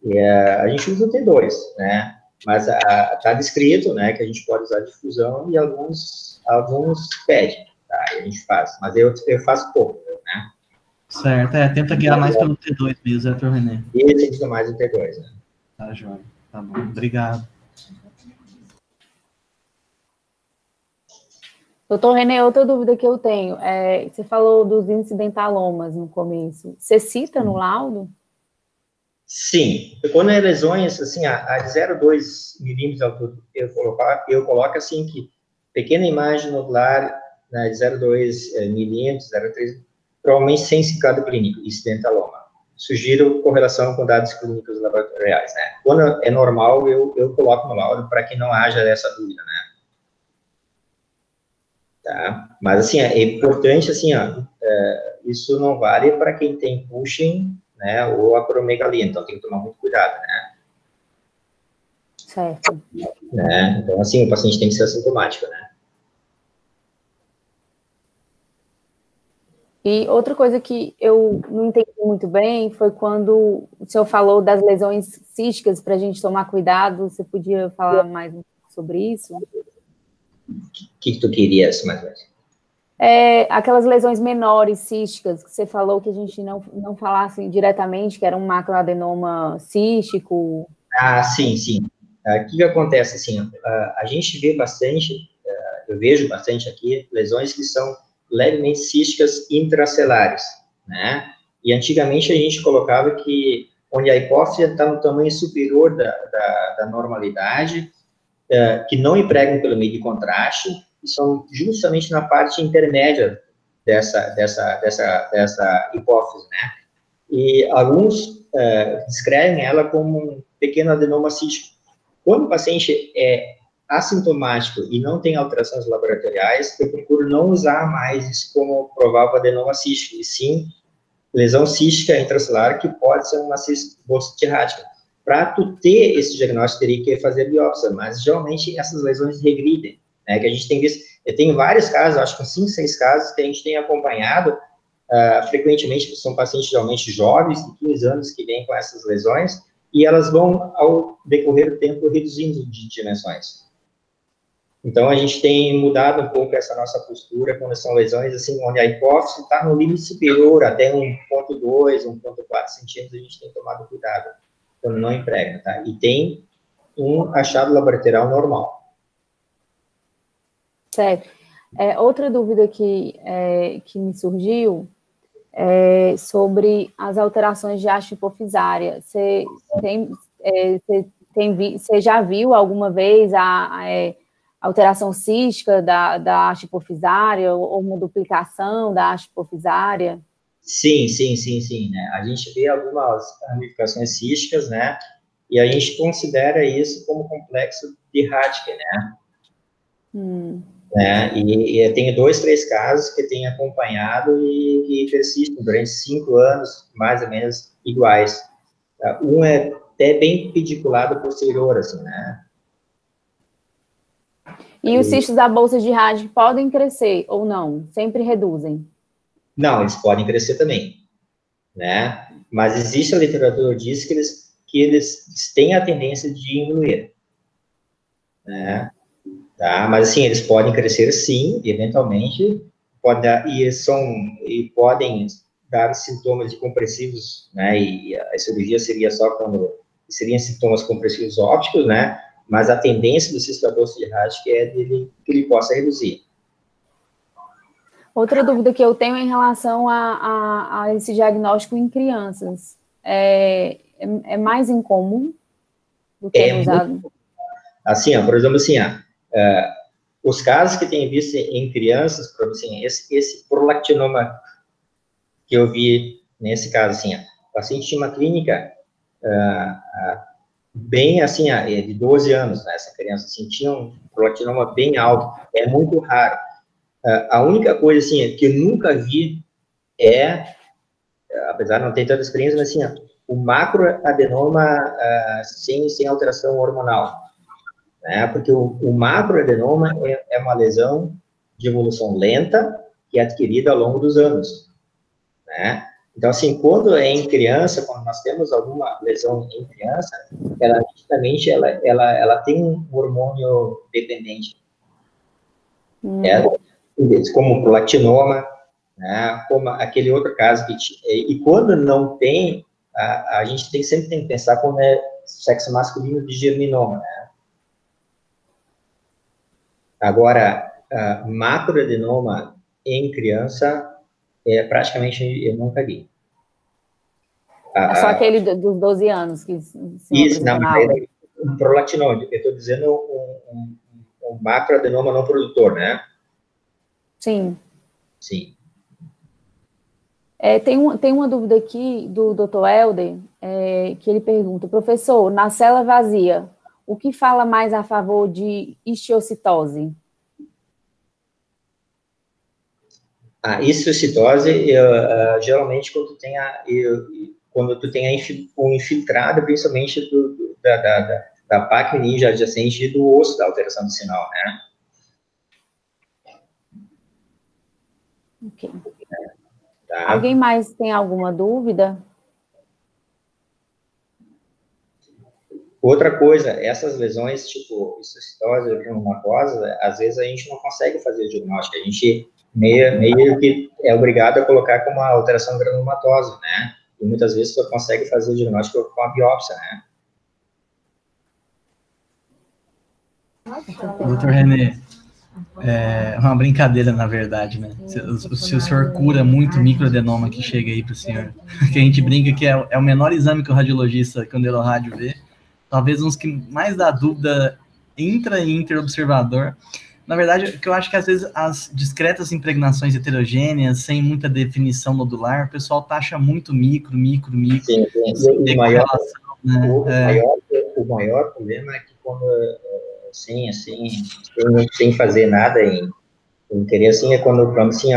né? A gente usa o T2, né? Mas está descrito, né, que a gente pode usar difusão e alguns pedem, tá? E a gente faz, mas eu faço pouco, né? Certo, tenta guiar mais pelo T2 mesmo, doutor René. E ele usa mais o T2, né? Tá, joia. Tá bom, obrigado. Doutor René, outra dúvida que eu tenho, você falou dos incidentalomas no começo, você cita no laudo? Sim, quando é lesões, assim, a de 0,2 milímetros de altura, eu coloco assim que pequena imagem nodular, né, de 0,2 milímetros, 0,3, provavelmente sem significado clínico, incidentaloma. Sugiro correlação com dados clínicos laboratoriais, né? Quando é normal, eu coloco no laudo para que não haja essa dúvida, né? Tá? Mas, assim, é importante, assim, isso não vale para quem tem Cushing, né, ou acromegalia, então tem que tomar muito cuidado, né? Certo. Né? Então, assim, o paciente tem que ser assintomático, né? E outra coisa que eu não entendi muito bem foi quando o senhor falou das lesões císticas para a gente tomar cuidado. Você podia falar mais um pouco sobre isso? O que tu querias, mais ou menos? Aquelas lesões menores císticas que você falou que a gente não falasse diretamente, que era um macroadenoma cístico. Sim, sim. O que acontece, assim, a gente vê bastante, eu vejo bastante aqui, lesões que são levemente císticas intracelares, né? E antigamente a gente colocava que onde a hipófise está no tamanho superior da normalidade, que não empregam pelo meio de contraste, e são justamente na parte intermédia dessa hipófise, né? E alguns descrevem ela como um pequeno adenoma cístico. Quando o paciente é assintomático e não tem alterações laboratoriais, eu procuro não usar mais isso como provável adenoma cístico, e sim lesão cística intracelular que pode ser uma cistite errática. Para tu ter esse diagnóstico, teria que fazer biópsia, mas geralmente essas lesões regridem, né, que a gente tem visto, eu tenho vários casos, acho que 5, 6 casos que a gente tem acompanhado, frequentemente são pacientes geralmente jovens, de 15 anos, que vêm com essas lesões, e elas vão, ao decorrer do tempo, reduzindo de dimensões. Então, a gente tem mudado um pouco essa nossa postura quando são lesões, assim, onde a hipófise está no limite superior, até 1,2, 1,4 centímetros, a gente tem tomado cuidado, quando não emprega, tá? E tem um achado laboratorial normal. Certo. Outra dúvida que me surgiu é sobre as alterações de haste hipofisária. Você já viu alguma vez a alteração cística da haste hipofisária ou uma duplicação da haste hipofisária? Sim, né? A gente vê algumas ramificações císticas, né? E a gente considera isso como complexo de Rathke, né? né? E eu tenho 2, 3 casos que tenho acompanhado e persistem durante 5 anos, mais ou menos iguais. Um é até bem pediculado posterior, assim, né? E os cistos da bolsa de Hajj podem crescer ou não? Sempre reduzem? Não, eles podem crescer também, né? Mas existe a literatura que diz que eles têm a tendência de diminuir, né? Tá? Mas, assim, eles podem crescer, sim, eventualmente, e podem dar sintomas de compressivos, né? E a cirurgia seria só quando seriam sintomas compressivos ópticos, né? Mas a tendência do cisto da bolsa de Hajj é que ele possa reduzir. Outra dúvida que eu tenho é em relação a esse diagnóstico em crianças. É mais incomum do que nos adultos? Assim, ó, por exemplo, assim, os casos que tem visto em crianças, por exemplo, assim, esse prolactinoma que eu vi nesse caso, assim, o paciente tinha uma clínica bem, assim, de 12 anos, né, essa criança, assim, tinha um prolactinoma bem alto, é muito raro. A única coisa, assim, que eu nunca vi apesar de não ter tanta experiência, mas, assim, o macroadenoma sem alteração hormonal, né, porque o macroadenoma é uma lesão de evolução lenta que é adquirida ao longo dos anos, né? Então, assim, quando é em criança, quando nós temos alguma lesão em criança, ela justamente ela tem um hormônio dependente, como o prolactinoma, né? Como aquele outro caso e quando não tem, a gente sempre tem que pensar como é sexo masculino de germinoma, né? Agora, macroadenoma em criança praticamente eu nunca vi. É só aquele dos 12 anos que isso, na matéria, um prolactinoma, eu estou dizendo um macroadenoma não produtor, né? Sim. Sim. Tem uma dúvida aqui do Dr. Helder, que ele pergunta, professor, na célula vazia, o que fala mais a favor de histiocitose? A histocitose, geralmente, quando tu tem um infiltrado, principalmente da PAC ninja adjacente do osso da alteração do sinal, né? Ok. Tá? Alguém mais tem alguma dúvida? Outra coisa, essas lesões, tipo histocitose, granulomatosa, às vezes a gente não consegue fazer o diagnóstico, a gente meio que é obrigado a colocar como uma alteração granulomatosa, né? E muitas vezes você consegue fazer o diagnóstico com a biópsia, né? Doutor René, é uma brincadeira, na verdade, né? Se o senhor cura muito microadenoma que chega aí para o senhor, que a gente brinca que é o menor exame que o radiologista, quando ele rádio vê, talvez uns que mais dá dúvida intra e interobservador. Na verdade, que eu acho que às vezes as discretas impregnações heterogêneas, sem muita definição nodular, o pessoal taxa muito micro. Sim, sim. O maior problema é que quando sem fazer nada em querer, assim, é quando, assim,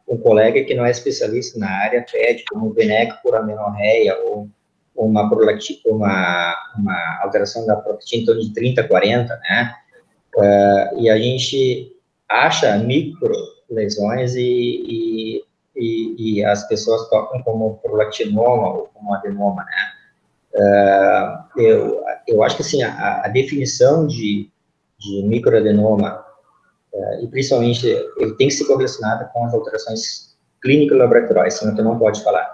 um colega que não é especialista na área pede, como um veneco por amenorreia ou uma alteração da proteína em torno de 30, 40, né? E a gente acha micro lesões e as pessoas tocam como prolactinoma ou como adenoma, né? Eu acho que, assim, a definição de microadenoma, e principalmente, ele tem que ser correlacionado com as alterações clínico-laboratoriais, senão tu não pode falar.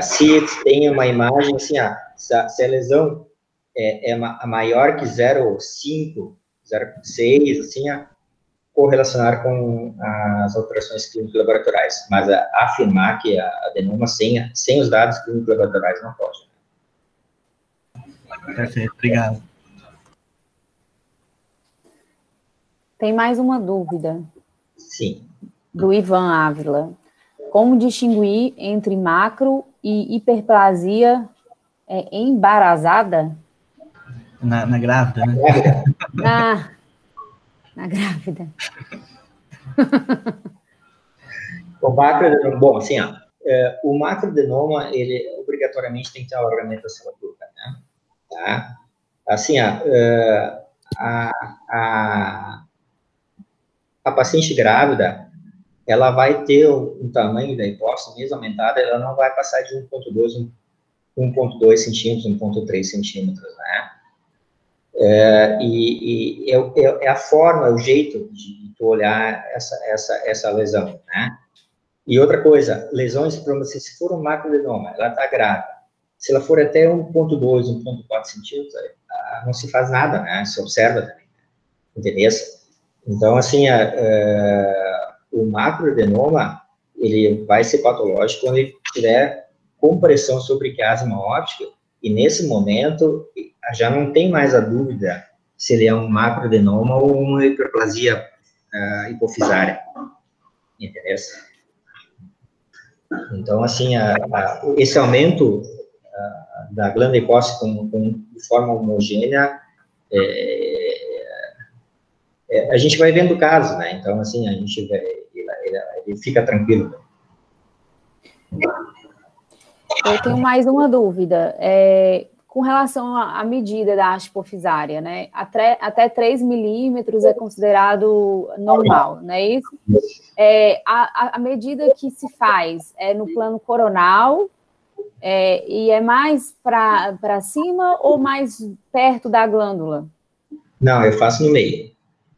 Se tem uma imagem, assim, se a lesão é maior que 0,5, 0,6, assim, correlacionar com as alterações clínico-laboratoriais, mas afirmar que a adenoma sem os dados clínico-laboratoriais não pode. Perfeito, obrigado. Tem mais uma dúvida. Sim. Do Ivan Ávila. Como distinguir entre macro e hiperplasia embarazada? Na grávida, né? Ah. Na grávida. O macroadenoma, bom, assim, ó, o macroadenoma, ele obrigatoriamente tem que ter uma ornamentação curva, né? Tá? Assim, ó, a paciente grávida, ela vai ter um tamanho da hipófise mesmo aumentada, ela não vai passar de 1,2 centímetros, 1,3 centímetros, né? É a forma, o jeito de tu olhar essa lesão, né? E outra coisa, lesões, se for um macroadenoma, ela está grávida, se ela for até 1,2, 1,4 centímetros, não se faz nada, né? Se observa também, entendeu? Então, assim, o macroadenoma, ele vai ser patológico quando ele tiver compressão sobre quiasma óptica, e nesse momento, já não tem mais a dúvida se ele é um macroadenoma ou uma hiperplasia hipofisária, entendeu? Então, assim, esse aumento da glândula hipófise de forma homogênea, a gente vai vendo o caso, né? Então, assim, a gente ele fica tranquilo. Eu tenho mais uma dúvida. Com relação à medida da haste hipofisária, né? Até 3 milímetros é considerado normal, não é isso? A medida que se faz é no plano coronal, e é mais para cima ou mais perto da glândula? Não, eu faço no meio.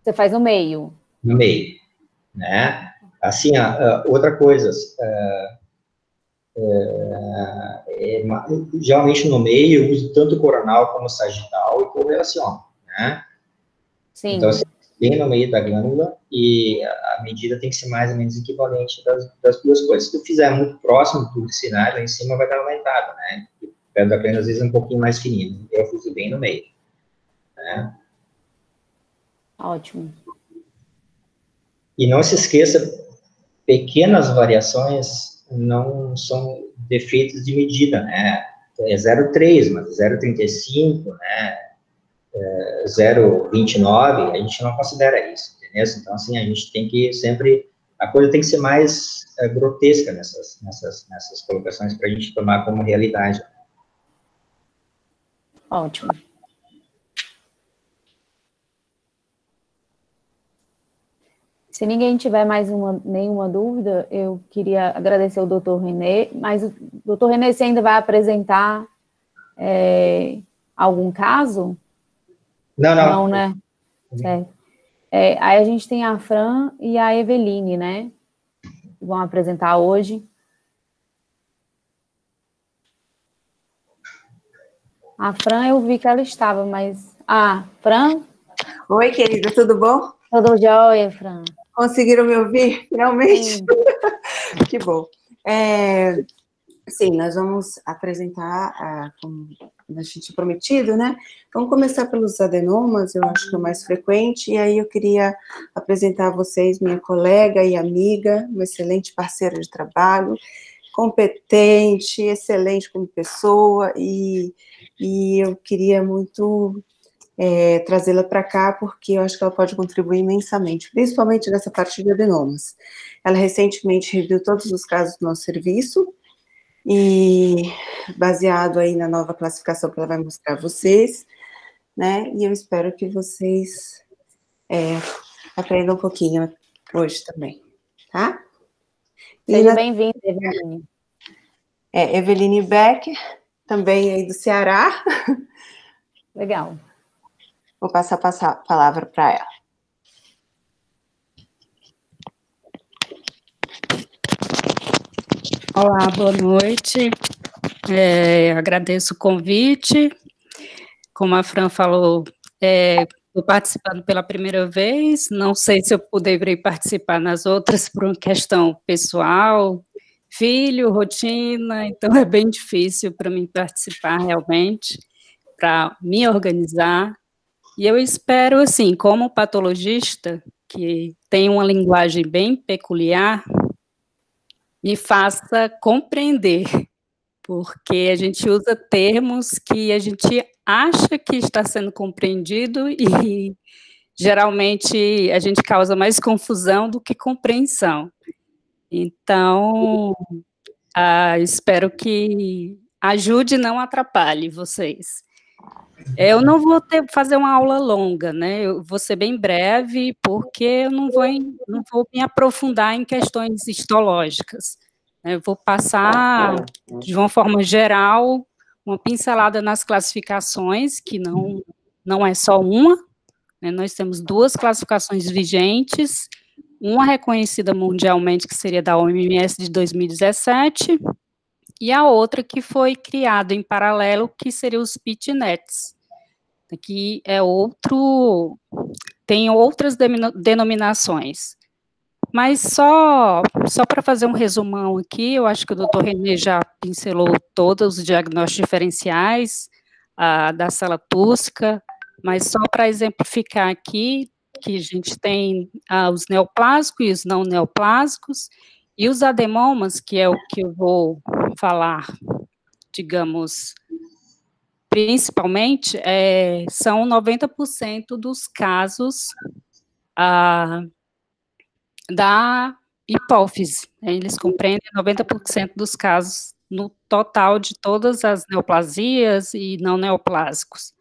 Você faz no meio? No meio, né? Assim, outra coisa, geralmente no meio eu uso tanto coronal como sagital e correlaciono, né? Sim. Então, assim, bem no meio da glândula, e a medida tem que ser mais ou menos equivalente das duas coisas. Se tu fizer muito próximo do sinal, lá em cima vai dar aumentada, né? O pé da glândula às vezes é um pouquinho mais fininho, eu uso bem no meio, né? Ótimo. E não se esqueça, pequenas variações não são defeitos de medida, né? É 0,3, mas 0,35, né? 0,29, a gente não considera isso, entendeu? Então, assim, a gente tem que sempre, a coisa tem que ser mais grotesca nessas colocações para a gente tomar como realidade. Ótimo. Se ninguém tiver mais nenhuma dúvida, eu queria agradecer ao Dr. René, mas o Dr. René, você ainda vai apresentar algum caso? Não. Não, né? Certo. Aí a gente tem a Fran e a Eveline, né? Que vão apresentar hoje. A Fran, eu vi que ela estava, mas... Fran? Oi, querida, tudo bom? Tudo jóia, Fran. Conseguiram me ouvir, finalmente? Sim. Que bom. Sim, nós vamos apresentar, como a gente tinha prometido, né? Vamos começar pelos adenomas, eu acho que é o mais frequente, e aí eu queria apresentar a vocês minha colega e amiga, uma excelente parceira de trabalho, competente, excelente como pessoa, e eu queria muito trazê-la para cá, porque eu acho que ela pode contribuir imensamente, principalmente nessa parte de adenomas. Ela recentemente reviu todos os casos do nosso serviço, e baseado aí na nova classificação que ela vai mostrar a vocês, né, e eu espero que vocês aprendam um pouquinho hoje também, tá? Seja bem-vinda, Eveline. Eveline Beck, também aí do Ceará. Legal. Vou passar a palavra para ela. Olá, boa noite. Agradeço o convite. Como a Fran falou, estou participando pela primeira vez. Não sei se eu poderei participar nas outras por uma questão pessoal, filho, rotina, então é bem difícil para mim participar realmente, para me organizar. E eu espero, assim, como patologista, que tem uma linguagem bem peculiar, me faça compreender, porque a gente usa termos que a gente acha que está sendo compreendido e geralmente a gente causa mais confusão do que compreensão. Então, espero que ajude e não atrapalhe vocês. Eu não vou fazer uma aula longa, né? Eu vou ser bem breve, porque eu não vou me aprofundar em questões histológicas. Eu vou passar, de uma forma geral, uma pincelada nas classificações, que não é só uma, né? Nós temos 2 classificações vigentes, uma reconhecida mundialmente, que seria da OMS de 2017, e a outra que foi criada em paralelo, que seria os PIT-NETs, que tem outras denominações. Mas só para fazer um resumão aqui, eu acho que o doutor René já pincelou todos os diagnósticos diferenciais da célula tússica, mas só para exemplificar aqui, que a gente tem os neoplásicos e os não neoplásicos, e os ademomas, que é o que eu vou falar, digamos, principalmente, são 90% dos casos da hipófise. Eles compreendem 90% dos casos no total de todas as neoplasias e não neoplásicos.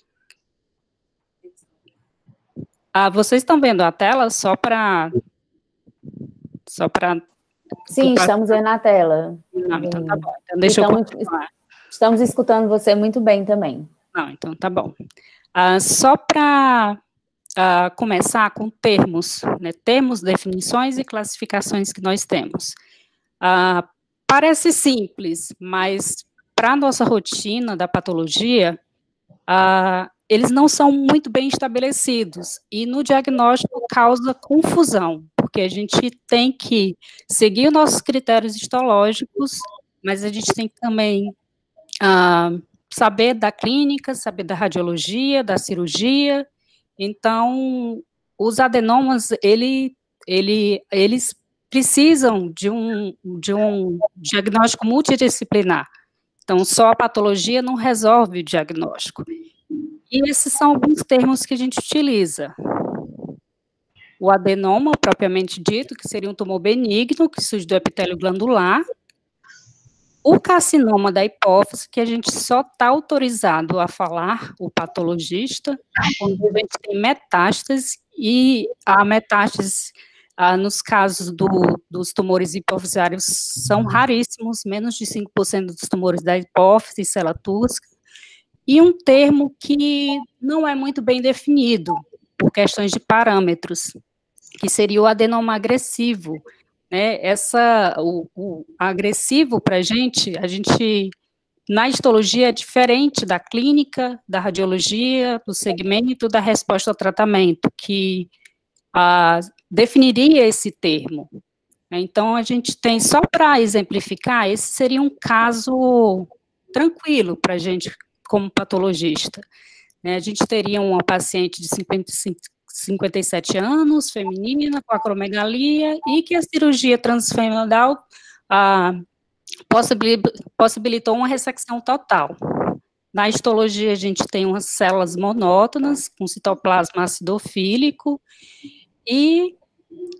Vocês estão vendo a tela só para... Sim, estamos vendo a tela. Não, então tá bom. Então deixa eu continuar. Estamos escutando você muito bem também. Não, então tá bom. Só para começar com termos, né? Termos, definições e classificações que nós temos. Parece simples, mas para a nossa rotina da patologia, eles não são muito bem estabelecidos, e no diagnóstico causa confusão, porque a gente tem que seguir os nossos critérios histológicos, mas a gente tem que também saber da clínica, saber da radiologia, da cirurgia. Então, os adenomas, eles precisam de um diagnóstico multidisciplinar. Então, só a patologia não resolve o diagnóstico. E esses são alguns termos que a gente utiliza. O adenoma, propriamente dito, que seria um tumor benigno, que surge do epitélio glandular. O carcinoma da hipófise, que a gente só está autorizado a falar, o patologista, quando a gente tem metástase, e a metástase, nos casos dos tumores hipofisários, são raríssimos, menos de 5% dos tumores da hipófise, célula tússica, e um termo que não é muito bem definido, por questões de parâmetros, que seria o adenoma agressivo, né? O agressivo para a gente, na histologia, é diferente da clínica, da radiologia, do segmento, da resposta ao tratamento, que definiria esse termo. Então, a gente tem, só para exemplificar, esse seria um caso tranquilo para a gente, como patologista. A gente teria uma paciente de 57 anos, feminina, com acromegalia, e que a cirurgia transfemoidal possibilitou uma ressecção total. Na histologia, a gente tem umas células monótonas, com citoplasma acidofílico, e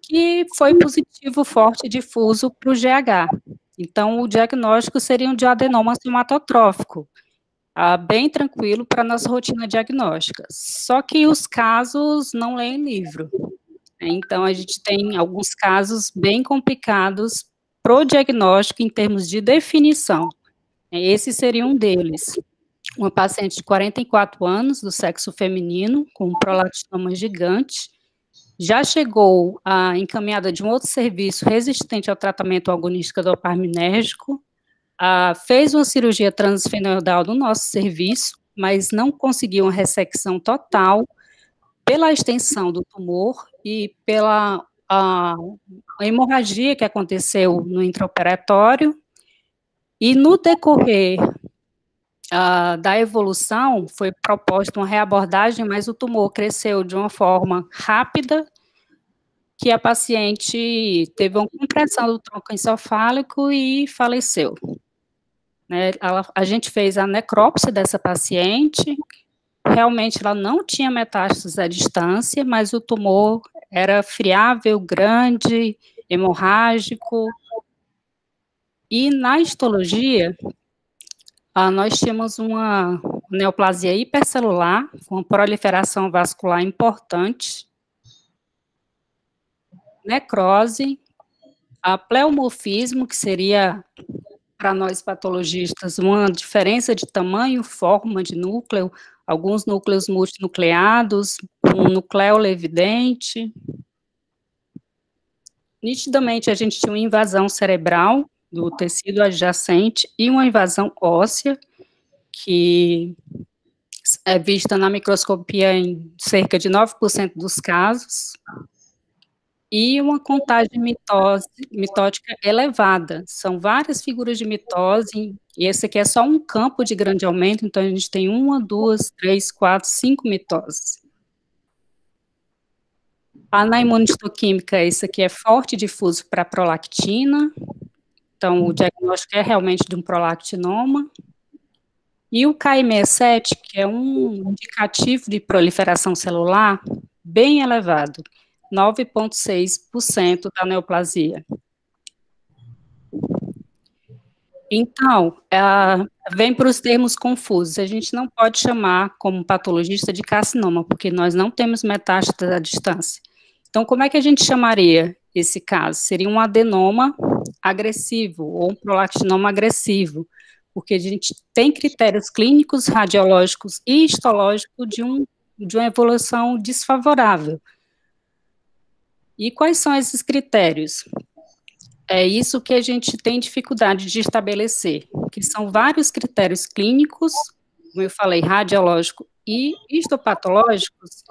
que foi positivo, forte e difuso para o GH. Então, o diagnóstico seria um de adenoma somatotrófico, bem tranquilo para a nossa rotina diagnóstica. Só que os casos não leem livro. Então, a gente tem alguns casos bem complicados para o diagnóstico em termos de definição. Esse seria um deles. Uma paciente de 44 anos, do sexo feminino, com um prolatinoma gigante, já chegou encaminhada de um outro serviço resistente ao tratamento agonístico dopaminérgico, fez uma cirurgia transfenoidal no nosso serviço, mas não conseguiu uma ressecção total pela extensão do tumor e pela hemorragia que aconteceu no intraoperatório, e no decorrer da evolução foi proposta uma reabordagem, mas o tumor cresceu de uma forma rápida, que a paciente teve uma compressão do tronco encefálico e faleceu. A gente fez a necrópsia dessa paciente, realmente ela não tinha metástases à distância, mas o tumor era friável, grande, hemorrágico. E na histologia, nós tínhamos uma neoplasia hipercelular, com uma proliferação vascular importante, necrose, a pleomorfismo, que seria, para nós patologistas, uma diferença de tamanho, forma de núcleo, alguns núcleos multinucleados, um nucleolo evidente. Nitidamente, a gente tinha uma invasão cerebral do tecido adjacente e uma invasão óssea, que é vista na microscopia em cerca de 9% dos casos, e uma contagem mitótica elevada. São várias figuras de mitose, e esse aqui é só um campo de grande aumento, então a gente tem 1, 2, 3, 4, 5 mitoses. Na imunistoquímica, esse aqui é forte difuso para prolactina, então o diagnóstico é realmente de um prolactinoma. E o Ki67, que é um indicativo de proliferação celular bem elevado, 9,6% da neoplasia. Então, vem para os termos confusos. A gente não pode chamar como patologista de carcinoma, porque nós não temos metástase à distância. Então, como é que a gente chamaria esse caso? Seria um adenoma agressivo, ou um prolactinoma agressivo, porque a gente tem critérios clínicos, radiológicos e histológicos de uma evolução desfavorável. E quais são esses critérios? É isso que a gente tem dificuldade de estabelecer, que são vários critérios clínicos, como eu falei, radiológico e histopatológicos,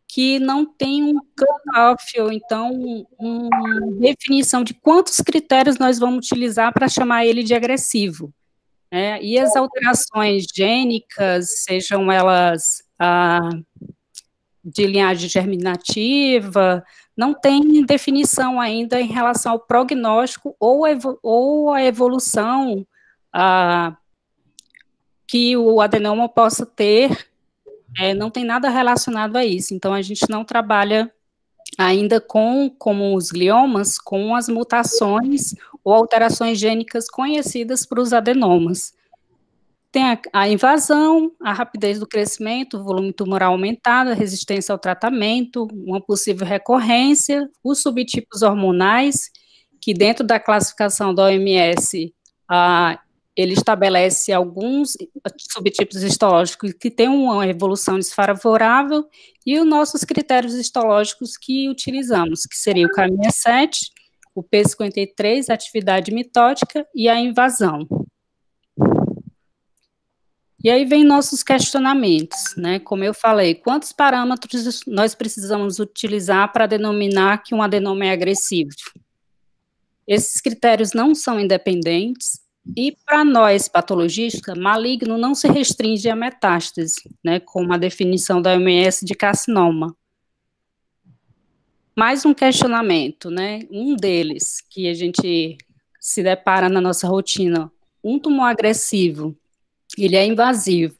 que não tem um cut-off, ou então uma definição de quantos critérios nós vamos utilizar para chamar ele de agressivo. E as alterações gênicas, sejam elas de linhagem germinativa, não tem definição ainda em relação ao prognóstico ou a evolução que o adenoma possa ter, não tem nada relacionado a isso. Então, a gente não trabalha ainda como os gliomas, com as mutações ou alterações gênicas conhecidas para os adenomas. Tem a invasão, a rapidez do crescimento, o volume tumoral aumentado, a resistência ao tratamento, uma possível recorrência, os subtipos hormonais, que dentro da classificação da OMS, ele estabelece alguns subtipos histológicos que têm uma evolução desfavorável, e os nossos critérios histológicos que utilizamos, que seria o Ki67, o P53, a atividade mitótica e a invasão. E aí vem nossos questionamentos, né? Como eu falei, quantos parâmetros nós precisamos utilizar para denominar que um adenoma é agressivo? Esses critérios não são independentes, e para nós, patologistas, maligno não se restringe a metástase, né? Como a definição da OMS de carcinoma. Mais um questionamento, né? Um deles, que a gente se depara na nossa rotina, um tumor agressivo, ele é invasivo,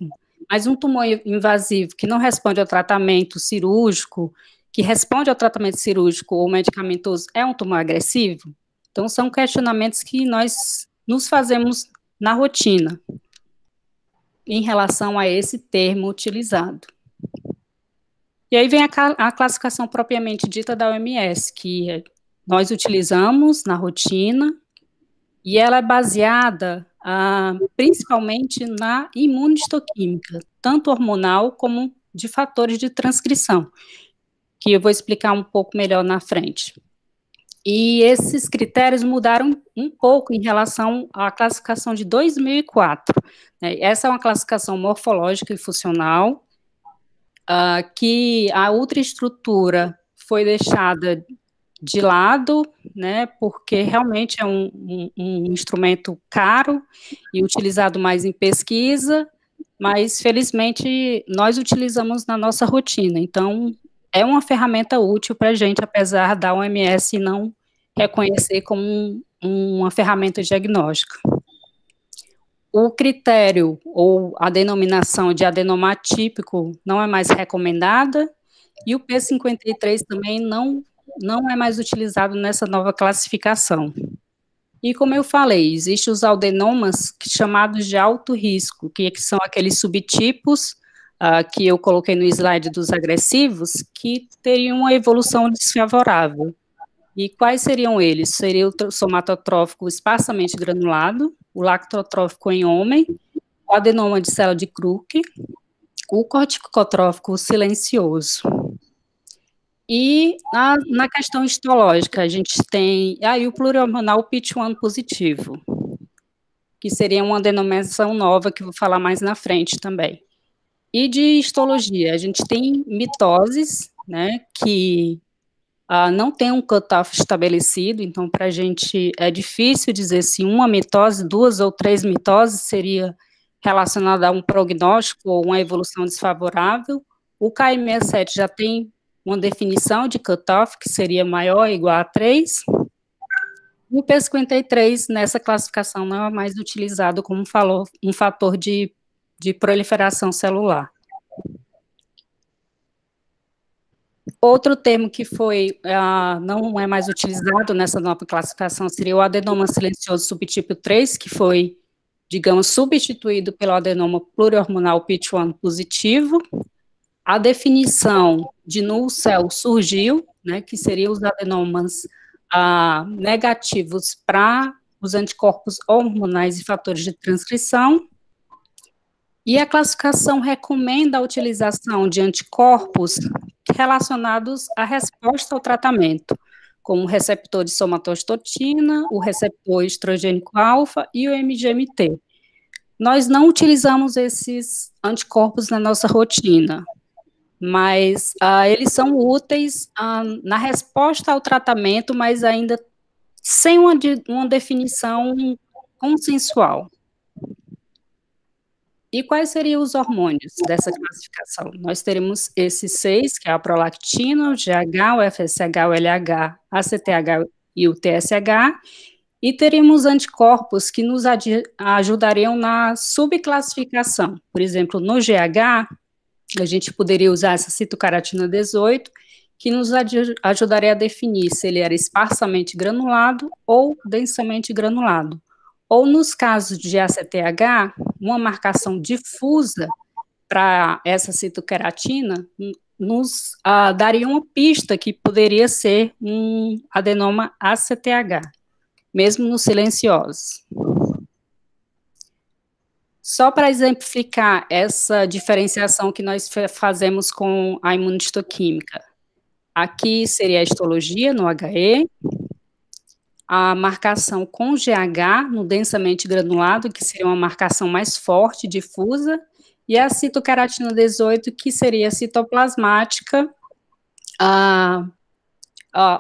mas um tumor invasivo que não responde ao tratamento cirúrgico, que responde ao tratamento cirúrgico ou medicamentoso, é um tumor agressivo? Então, são questionamentos que nós nos fazemos na rotina, em relação a esse termo utilizado. E aí vem a classificação propriamente dita da OMS, que nós utilizamos na rotina, e ela é baseada principalmente na imunistoquímica, tanto hormonal como de fatores de transcrição, que eu vou explicar um pouco melhor na frente. E esses critérios mudaram um pouco em relação à classificação de 2004. Essa é uma classificação morfológica e funcional, que a ultraestrutura foi deixada de lado, né, porque realmente é um instrumento caro e utilizado mais em pesquisa, mas felizmente nós utilizamos na nossa rotina, então é uma ferramenta útil para a gente, apesar da OMS não reconhecer como uma ferramenta diagnóstica. o critério ou a denominação de adenoma atípico não é mais recomendada, e o P53 também não é mais utilizado nessa nova classificação. E como eu falei, existem os adenomas chamados de alto risco, que são aqueles subtipos que eu coloquei no slide dos agressivos, que teriam uma evolução desfavorável. E quais seriam eles? Seria o somatotrófico esparsamente granulado, o lactotrófico em homem, o adenoma de célula de Krupp, o corticotrófico silencioso. E na questão histológica, a gente tem o plurihormonal PIT1 positivo, que seria uma denominação nova, que eu vou falar mais na frente também. E de histologia, a gente tem mitoses, né, que não tem um cutoff estabelecido, então para a gente é difícil dizer se uma mitose, 2 ou 3 mitoses seria relacionada a um prognóstico ou uma evolução desfavorável. O KM67 já tem uma definição de cutoff, que seria maior ou igual a 3. O P53, nessa classificação, não é mais utilizado como um fator de proliferação celular. Outro termo que não é mais utilizado nessa nova classificação seria o adenoma silencioso subtipo 3, que foi, digamos, substituído pelo adenoma plurihormonal PIT1 positivo. A definição de null cell surgiu, né, que seriam os adenomas negativos para os anticorpos hormonais e fatores de transcrição. E a classificação recomenda a utilização de anticorpos relacionados à resposta ao tratamento, como o receptor de somatostatina, o receptor estrogênico alfa e o MGMT. Nós não utilizamos esses anticorpos na nossa rotina, mas eles são úteis na resposta ao tratamento, mas ainda sem uma definição consensual. E quais seriam os hormônios dessa classificação? Nós teremos esses 6, que é a prolactina, o GH, o FSH, o LH, a CTH e o TSH, e teríamos anticorpos que nos ajudariam na subclassificação. Por exemplo, no GH, a gente poderia usar essa citocaratina 18, que nos ajudaria a definir se ele era esparsamente granulado ou densamente granulado. Ou, nos casos de ACTH, uma marcação difusa para essa citoqueratina nos daria uma pista que poderia ser um adenoma ACTH, mesmo nos silenciosos. Só para exemplificar essa diferenciação que nós fazemos com a imunistoquímica. Aqui seria a histologia no HE, a marcação com GH no densamente granulado, que seria uma marcação mais forte, difusa, e a citoceratina 18, que seria citoplasmática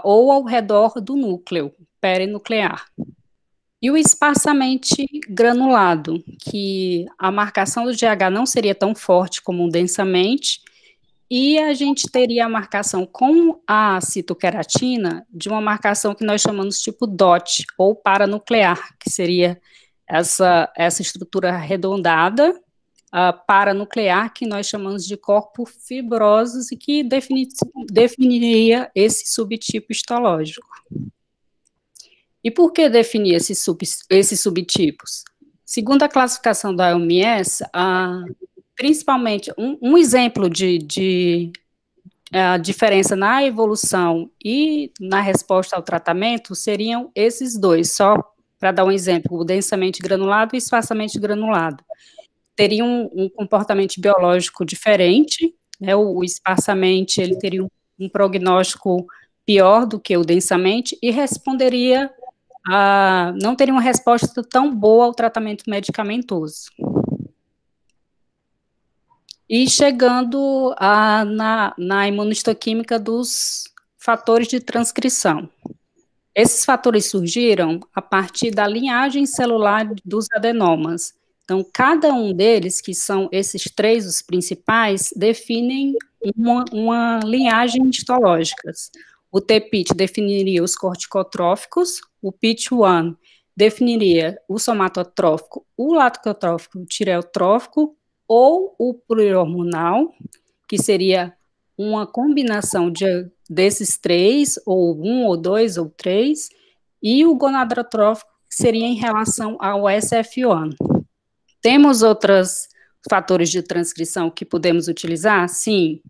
ou ao redor do núcleo perinuclear. E o esparsamente granulado, que a marcação do GH não seria tão forte como o densamente, e a gente teria a marcação com a citoqueratina de uma marcação que nós chamamos tipo DOT, ou paranuclear, que seria essa estrutura arredondada, paranuclear, que nós chamamos de corpos fibrosos e que definiria esse subtipo histológico. E por que definir esses subtipos? Segundo a classificação da OMS, principalmente, um exemplo de diferença na evolução e na resposta ao tratamento seriam esses dois, só para dar um exemplo, o densamente granulado e o esparsamente granulado. Teriam um comportamento biológico diferente, né, o esparsamente ele teria um prognóstico pior do que o densamente e responderia não teria uma resposta tão boa ao tratamento medicamentoso. E chegando na imunistoquímica dos fatores de transcrição. Esses fatores surgiram a partir da linhagem celular dos adenomas. Então, cada um deles, que são esses 3 os principais, definem uma linhagem histológica. O TPIT definiria os corticotróficos, o PIT1 definiria o somatotrófico, o lactotrófico, o tireotrófico ou o plurihormonal, que seria uma combinação desses três, ou um, ou dois, ou três, e o gonadotrófico, que seria em relação ao SF1. Temos outros fatores de transcrição que podemos utilizar? Sim.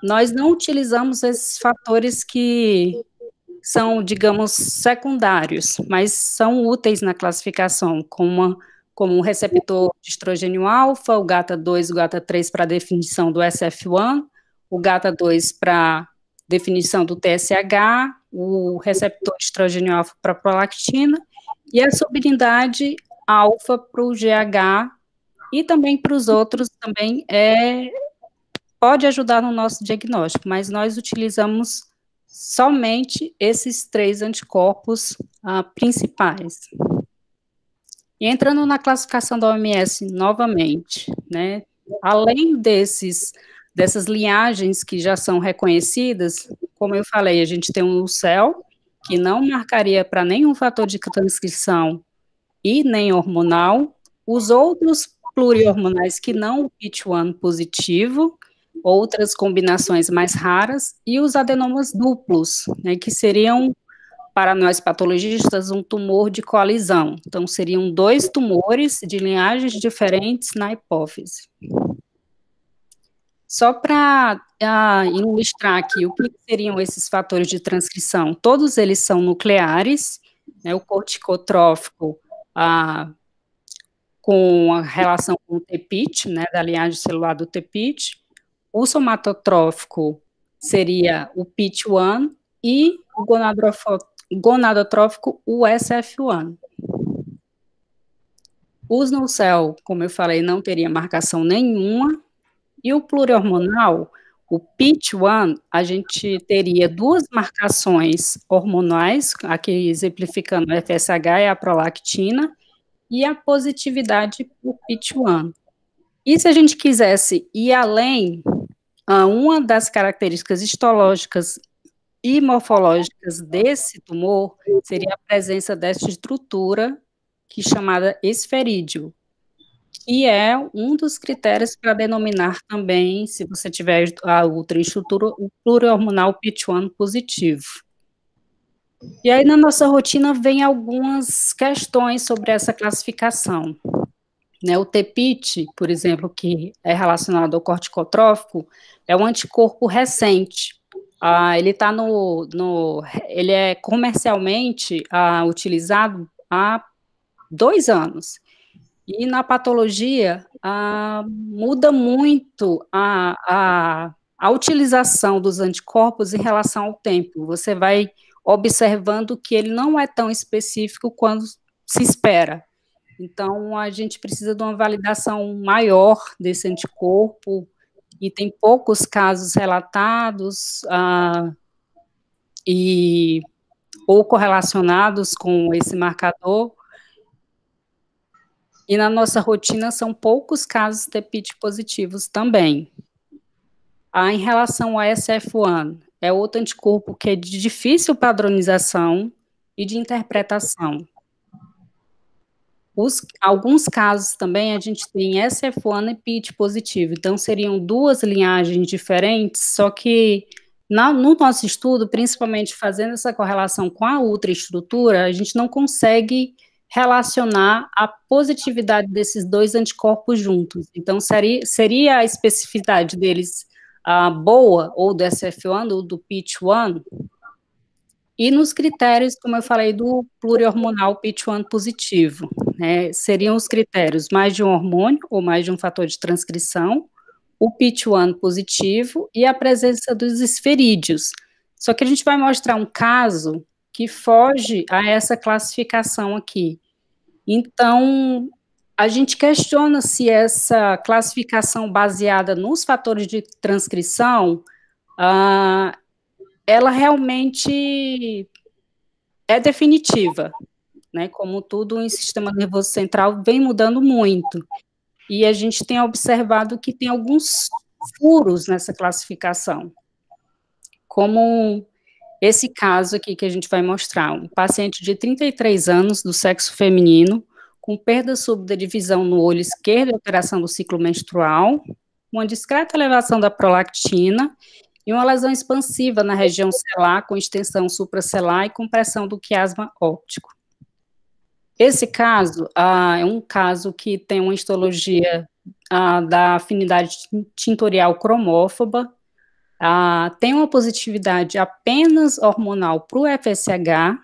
Nós não utilizamos esses fatores que são, digamos, secundários, mas são úteis na classificação, como o receptor de estrogênio alfa, o GATA2 e o GATA3 para definição do SF1, o GATA2 para definição do TSH, o receptor de estrogênio alfa para prolactina, e a subunidade alfa para o GH, e também para os outros também pode ajudar no nosso diagnóstico, mas nós utilizamos somente esses 3 anticorpos principais. E entrando na classificação da OMS novamente, né, além dessas linhagens que já são reconhecidas, como eu falei, a gente tem um UCEL, que não marcaria para nenhum fator de transcrição e nem hormonal, os outros plurihormonais que não o PIT1 positivo, outras combinações mais raras, e os adenomas duplos, né, que seriam, para nós patologistas, um tumor de colisão. Então, seriam 2 tumores de linhagens diferentes na hipófise. Só para ilustrar aqui o que seriam esses fatores de transcrição, todos eles são nucleares, né, o corticotrófico com a relação com o TPIT, né, da linhagem celular do TPIT, o somatotrófico seria o PIT1 e o gonadotrófico o SF1. Os NuCel, como eu falei, não teria marcação nenhuma, e o plurihormonal, o PIT1, a gente teria 2 marcações hormonais, aqui exemplificando o FSH e a prolactina, e a positividade por PIT1. E se a gente quisesse ir além, uma das características histológicas e morfológicas desse tumor seria a presença dessa estrutura, que é chamada esferídeo, que é um dos critérios para denominar também, se você tiver a ultraestrutura, o plurihormonal PIT1 positivo. E aí, na nossa rotina, vem algumas questões sobre essa classificação. Né, o TPIT, por exemplo, que é relacionado ao corticotrófico, é um anticorpo recente. Ele ele é comercialmente utilizado há 2 anos. E na patologia, muda muito a utilização dos anticorpos em relação ao tempo. Você vai observando que ele não é tão específico quando se espera. Então, a gente precisa de uma validação maior desse anticorpo, e tem poucos casos relatados ou correlacionados com esse marcador, e na nossa rotina são poucos casos de TPIT positivos também. Em relação ao SF1, é outro anticorpo que é de difícil padronização e de interpretação. Alguns casos também a gente tem SF1 e PIT positivo, então seriam 2 linhagens diferentes, só que no nosso estudo, principalmente fazendo essa correlação com a ultraestrutura, a gente não consegue relacionar a positividade desses 2 anticorpos juntos. Então, seria a especificidade deles boa, ou do SF1, ou do PIT1, e nos critérios, como eu falei, do plurihormonal PIT1 positivo, né, seriam os critérios mais de um hormônio ou mais de um fator de transcrição, o PIT1 positivo e a presença dos esferídeos. Só que a gente vai mostrar um caso que foge a essa classificação aqui. Então, a gente questiona se essa classificação baseada nos fatores de transcrição, ela realmente é definitiva, né? Como tudo em sistema nervoso central vem mudando muito, e a gente tem observado que tem alguns furos nessa classificação, como esse caso aqui que a gente vai mostrar, um paciente de 33 anos, do sexo feminino, com perda súbita de visão no olho esquerdo e alteração do ciclo menstrual, uma discreta elevação da prolactina e uma lesão expansiva na região celular, com extensão supracelular e compressão do quiasma óptico. Esse caso é um caso que tem uma histologia da afinidade tintorial cromófoba, tem uma positividade apenas hormonal para o FSH,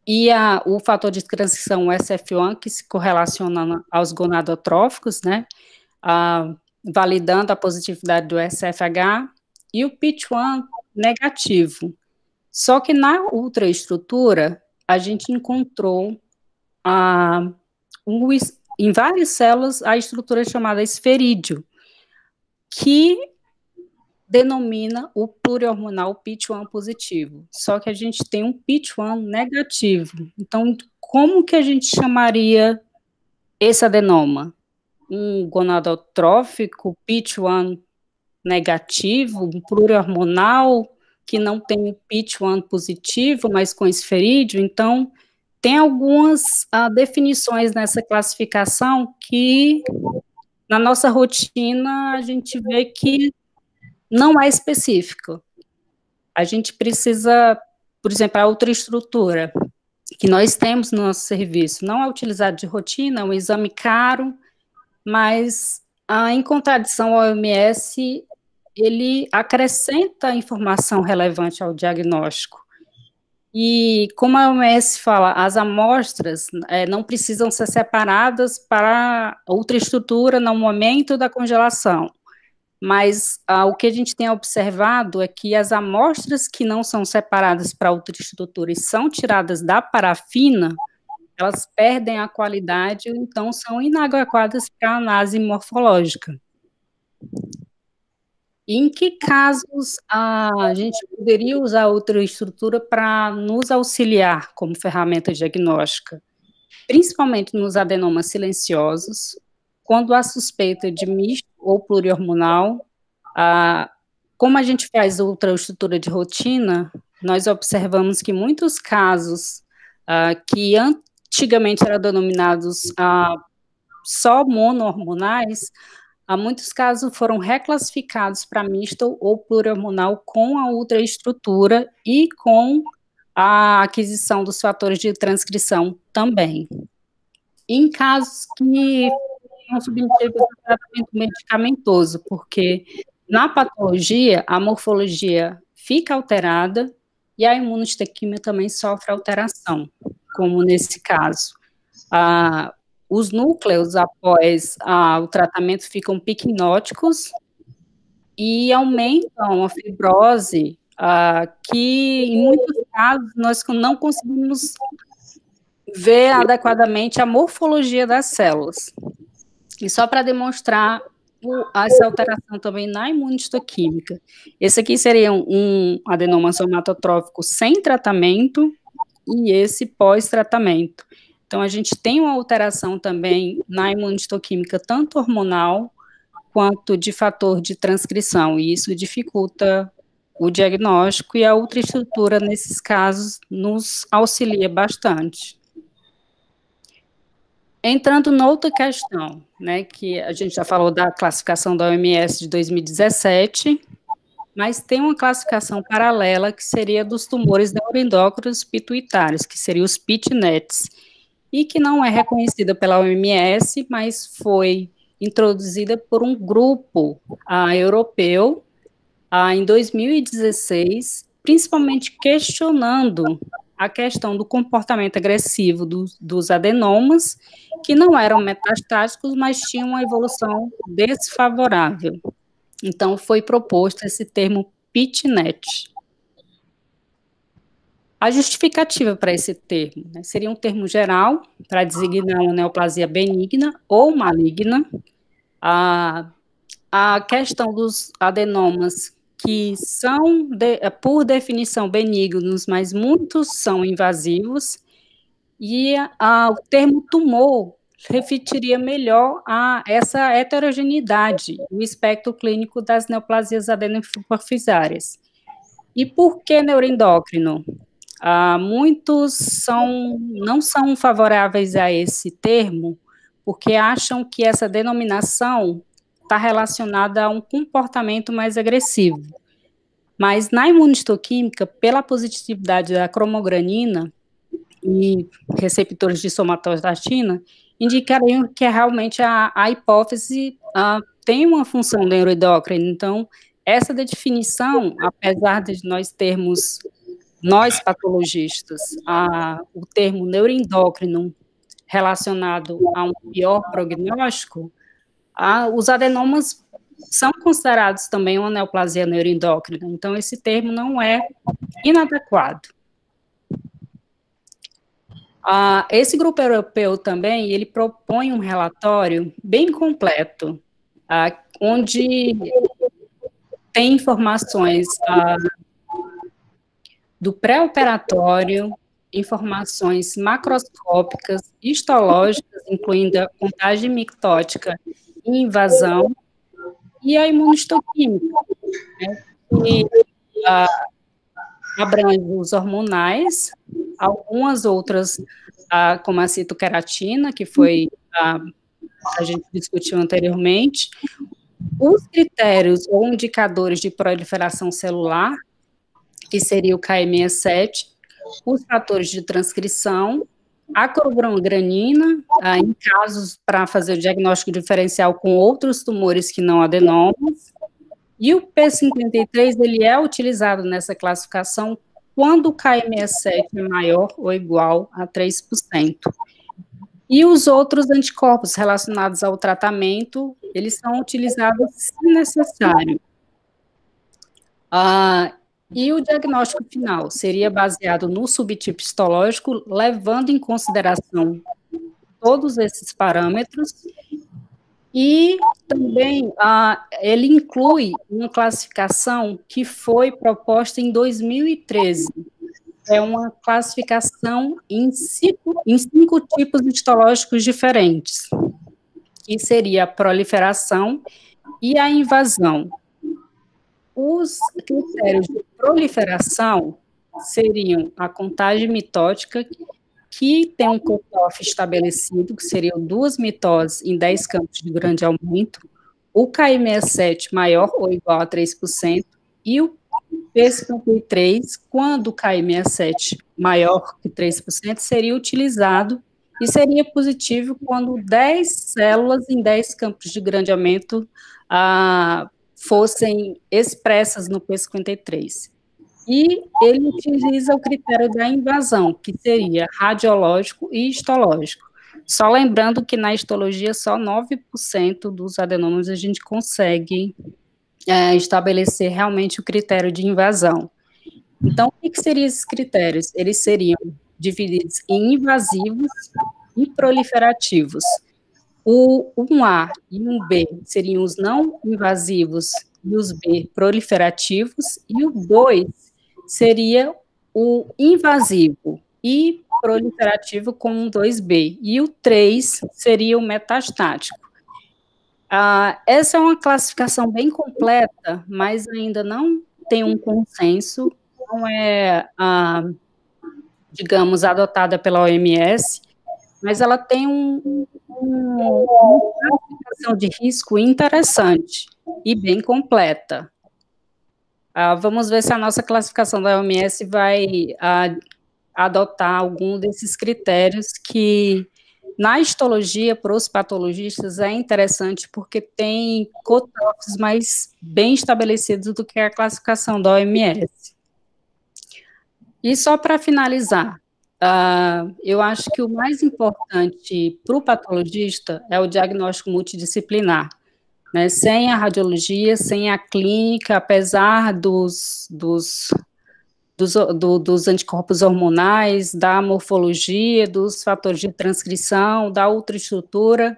e o fator de transcrição SF1, que se correlaciona aos gonadotróficos, né, validando a positividade do SFH, e o PIT1 negativo. Só que na ultraestrutura, a gente encontrou em várias células a estrutura chamada esferídeo, que denomina o pluriormonal PIT1 positivo. Só que a gente tem um PIT1 negativo. Então, como que a gente chamaria esse adenoma? Um gonadotrófico PIT1 negativo, um pluriormonal que não tem PIT1 positivo, mas com esferídeo? Então, tem algumas definições nessa classificação que, na nossa rotina, a gente vê que não é específico. A gente precisa, por exemplo, a ultraestrutura, que nós temos no nosso serviço, não é utilizado de rotina, é um exame caro, mas, em contradição ao OMS, ele acrescenta informação relevante ao diagnóstico. E, como a OMS fala, as amostras não precisam ser separadas para a ultraestrutura no momento da congelação. Mas o que a gente tem observado é que as amostras que não são separadas para ultraestrutura e são tiradas da parafina, elas perdem a qualidade, então são inadequadas para a análise morfológica. E em que casos a gente poderia usar a ultraestrutura para nos auxiliar como ferramenta diagnóstica? Principalmente nos adenomas silenciosos, quando há suspeita de misto ou pluriormonal. Como a gente faz ultraestrutura de rotina, nós observamos que muitos casos que antigamente eram denominados só monohormonais, muitos casos foram reclassificados para misto ou pluriormonal com a ultraestrutura e com a aquisição dos fatores de transcrição também. Em casos que são submetidos a tratamento medicamentoso, porque na patologia a morfologia fica alterada e a imunohistoquimia também sofre alteração, como nesse caso. Os núcleos, após o tratamento, ficam piquinóticos e aumentam a fibrose, que em muitos casos nós não conseguimos ver adequadamente a morfologia das células. E só para demonstrar essa alteração também na imunohistoquímica. Esse aqui seria um adenoma somatotrófico sem tratamento e esse pós-tratamento. Então, a gente tem uma alteração também na imunohistoquímica, tanto hormonal quanto de fator de transcrição, e isso dificulta o diagnóstico, e a ultraestrutura, nesses casos, nos auxilia bastante. Entrando noutra questão, né, que a gente já falou da classificação da OMS de 2017, mas tem uma classificação paralela que seria dos tumores neuroendócrinos pituitários, que seriam os PIT-NETs, e que não é reconhecida pela OMS, mas foi introduzida por um grupo europeu em 2016, principalmente questionando a questão do comportamento agressivo dos adenomas, que não eram metastáticos, mas tinham uma evolução desfavorável. Então, foi proposto esse termo PIT-NET. A justificativa para esse termo, né, seria um termo geral para designar uma neoplasia benigna ou maligna. A questão dos adenomas que são, por definição, benignos, mas muitos são invasivos, e o termo tumor refletiria melhor essa heterogeneidade, o espectro clínico das neoplasias adenohipofisárias. E por que neuroendócrino? Muitos não são favoráveis a esse termo, porque acham que essa denominação está relacionada a um comportamento mais agressivo. Mas na imunistoquímica, pela positividade da cromogranina e receptores de somatostatina, indicariam que realmente a hipófise tem uma função neuroendócrina. Então, essa definição, apesar de nós termos, nós patologistas, o termo neuroendócrino relacionado a um pior prognóstico, os adenomas são considerados também uma neoplasia neuroendócrina. Então, esse termo não é inadequado. Esse grupo europeu também, ele propõe um relatório bem completo, onde tem informações do pré-operatório, informações macroscópicas, histológicas, incluindo a contagem mictótica e invasão, e a imunistoquímica, né, que abrange os hormonais, algumas outras, como a citoqueratina, que foi a gente discutiu anteriormente, os critérios ou indicadores de proliferação celular, que seria o KM67, os fatores de transcrição, a cromogranina, em casos para fazer o diagnóstico diferencial com outros tumores que não adenomas, e o P53, ele é utilizado nessa classificação quando o KM67 é maior ou igual a 3%. E os outros anticorpos relacionados ao tratamento, eles são utilizados se necessário. E o diagnóstico final seria baseado no subtipo histológico, levando em consideração todos esses parâmetros, e também ele inclui uma classificação que foi proposta em 2013. É uma classificação em cinco tipos histológicos diferentes, que seria a proliferação e a invasão. Os critérios de proliferação seriam a contagem mitótica, que tem um cutoff estabelecido, que seriam 2 mitoses em 10 campos de grande aumento, o KM67 maior ou igual a 3%, e o P53, quando o KM67 maior que 3%, seria utilizado, e seria positivo quando 10 células em 10 campos de grande aumento fossem expressas no P53. E ele utiliza o critério da invasão, que seria radiológico e histológico. Só lembrando que na histologia só 9% dos adenomas a gente consegue estabelecer realmente o critério de invasão. Então, o que seriam esses critérios? Eles seriam divididos em invasivos e proliferativos. O 1A e 1B seriam os não invasivos e os B proliferativos, e o 2 seria o invasivo e proliferativo com um 2B, e o 3 seria o metastático. Essa é uma classificação bem completa, mas ainda não tem um consenso, não é, digamos, adotada pela OMS, mas ela tem uma classificação de risco interessante e bem completa. Vamos ver se a nossa classificação da OMS vai adotar algum desses critérios que, na histologia, para os patologistas, é interessante porque tem cutoffs mais bem estabelecidos do que a classificação da OMS. E só para finalizar, eu acho que o mais importante para o patologista é o diagnóstico multidisciplinar, né? Sem a radiologia, sem a clínica, apesar dos anticorpos hormonais, da morfologia, dos fatores de transcrição, da ultraestrutura,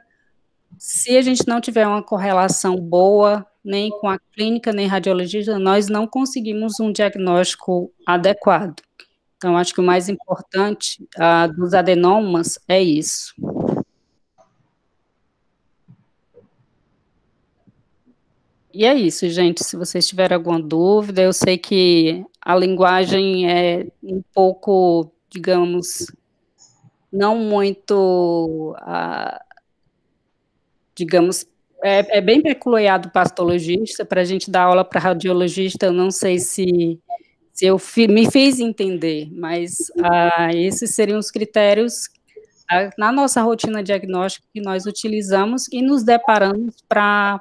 se a gente não tiver uma correlação boa, nem com a clínica, nem radiologista, nós não conseguimos um diagnóstico adequado. Então, acho que o mais importante dos adenomas é isso. E é isso, gente. Se vocês tiverem alguma dúvida, eu sei que a linguagem é um pouco, digamos, não muito, digamos, é bem peculiar do pastologista. Para a gente dar aula para radiologista, eu não sei se eu me fiz entender, mas esses seriam os critérios na nossa rotina diagnóstica que nós utilizamos e nos deparamos para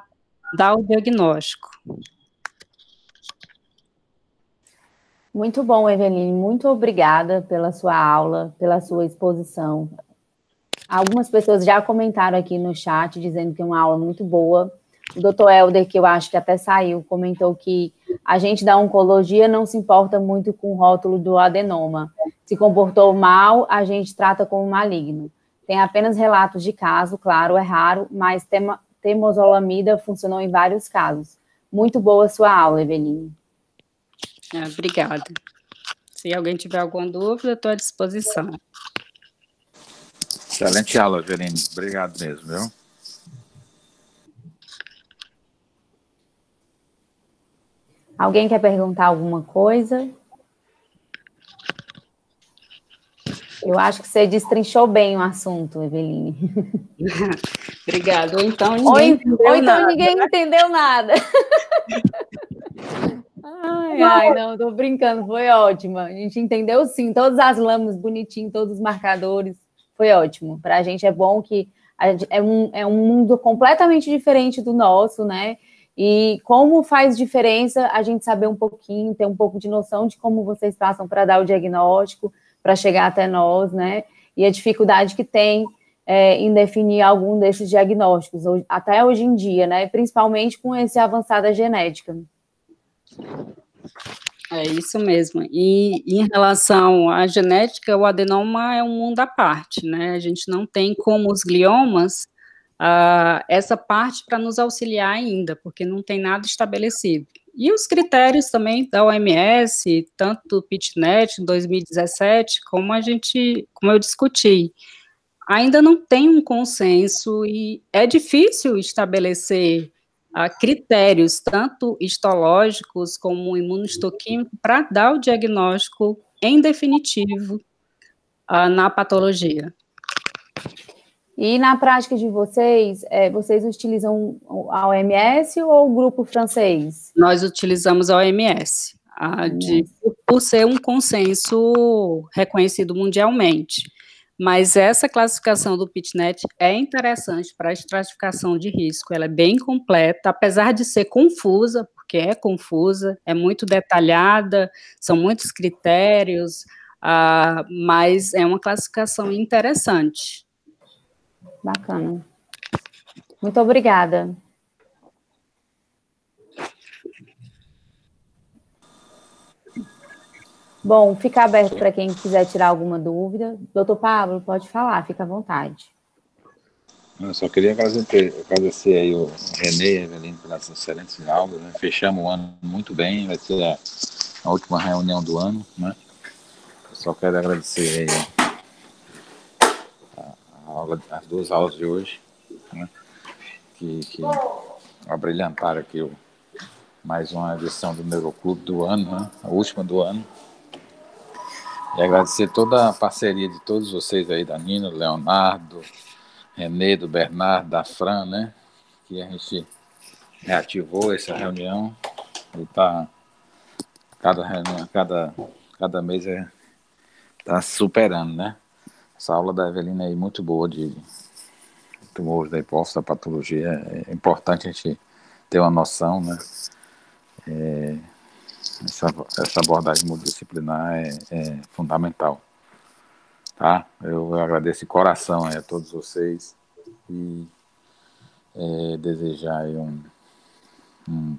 dar o diagnóstico. Muito bom, Eveline, muito obrigada pela sua aula, pela sua exposição. Algumas pessoas já comentaram aqui no chat, dizendo que é uma aula muito boa. O doutor Helder, que eu acho que até saiu, comentou que a gente da oncologia não se importa muito com o rótulo do adenoma. Se comportou mal, a gente trata como maligno. Tem apenas relatos de caso, claro, é raro, mas temozolomida funcionou em vários casos. Muito boa a sua aula, Eveline. Obrigada. Se alguém tiver alguma dúvida, estou à disposição. Excelente aula, Eveline. Obrigado mesmo, viu? Alguém quer perguntar alguma coisa? Eu acho que você destrinchou bem o assunto, Eveline. Obrigada. Ou então ninguém entendeu nada. Ai, não, tô brincando, foi ótimo. A gente entendeu sim, todas as lâminas bonitinho, todos os marcadores, foi ótimo. Para a gente é bom que é um mundo completamente diferente do nosso, né? E como faz diferença a gente saber um pouquinho, ter um pouco de noção de como vocês passam para dar o diagnóstico, para chegar até nós, né? E a dificuldade que tem em definir algum desses diagnósticos, até hoje em dia, né? Principalmente com esse avançado da genética. É isso mesmo. E em relação à genética, o adenoma é um mundo à parte, né? A gente não tem como os gliomas essa parte para nos auxiliar ainda, porque não tem nada estabelecido. E os critérios também da OMS, tanto do PITNET em 2017, como eu discuti, ainda não tem um consenso e é difícil estabelecer critérios, tanto histológicos como imunohistoquímicos, para dar o diagnóstico em definitivo na patologia. E na prática de vocês, vocês utilizam a OMS ou o grupo francês? Nós utilizamos a OMS, por ser um consenso reconhecido mundialmente. Mas essa classificação do PITNET é interessante para a estratificação de risco, ela é bem completa, apesar de ser confusa, porque é confusa, é muito detalhada, são muitos critérios, mas é uma classificação interessante. Bacana. Muito obrigada. Bom, fica aberto para quem quiser tirar alguma dúvida. Doutor Pablo, pode falar, fica à vontade. Eu só queria agradecer aí o René e a Eveline pelas excelentes aulas, né? Fechamos o ano muito bem, vai ser a última reunião do ano, né? Eu só quero agradecer aí as duas aulas de hoje, né? que abrilhantaram aqui mais uma edição do Neuroclube do ano, né? A última do ano. E agradecer toda a parceria de todos vocês aí, da Nina, do Leonardo, Renê, do Bernardo, da Fran, né? Que a gente reativou essa reunião e tá cada reunião, cada mês tá superando, né? Essa aula da Eveline aí muito boa de tumores da hipófise, da patologia, é importante a gente ter uma noção, né? Essa abordagem multidisciplinar é fundamental, tá? Eu agradeço de coração a todos vocês e desejar aí um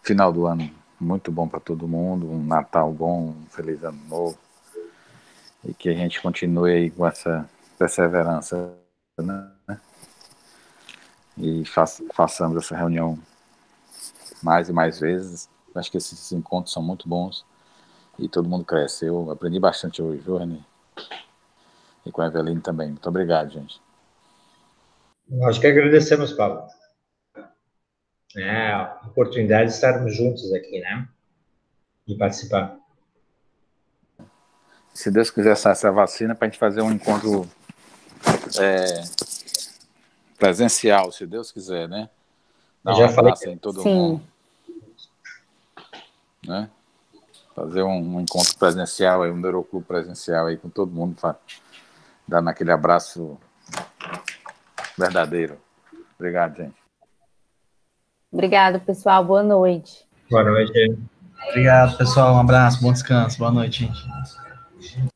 final do ano muito bom para todo mundo, um Natal bom, um feliz ano novo, e que a gente continue aí com essa perseverança, né? E façamos essa reunião mais e mais vezes. Acho que esses encontros são muito bons e todo mundo cresce. Eu aprendi bastante hoje, René, e com a Eveline também. Muito obrigado, gente. Nós que agradecemos, Paulo. né, a oportunidade de estarmos juntos aqui, né? E participar. Se Deus quiser sair essa vacina, para a gente fazer um encontro presencial, se Deus quiser, né? Dar Eu já um falei. abraço em todo Sim. mundo. Né? Fazer um encontro presencial, aí, um Neuroclube presencial aí com todo mundo, dando aquele abraço verdadeiro. Obrigado, gente. Obrigada, pessoal. Boa noite. Boa noite. Obrigado, pessoal. Um abraço, bom descanso. Boa noite, gente.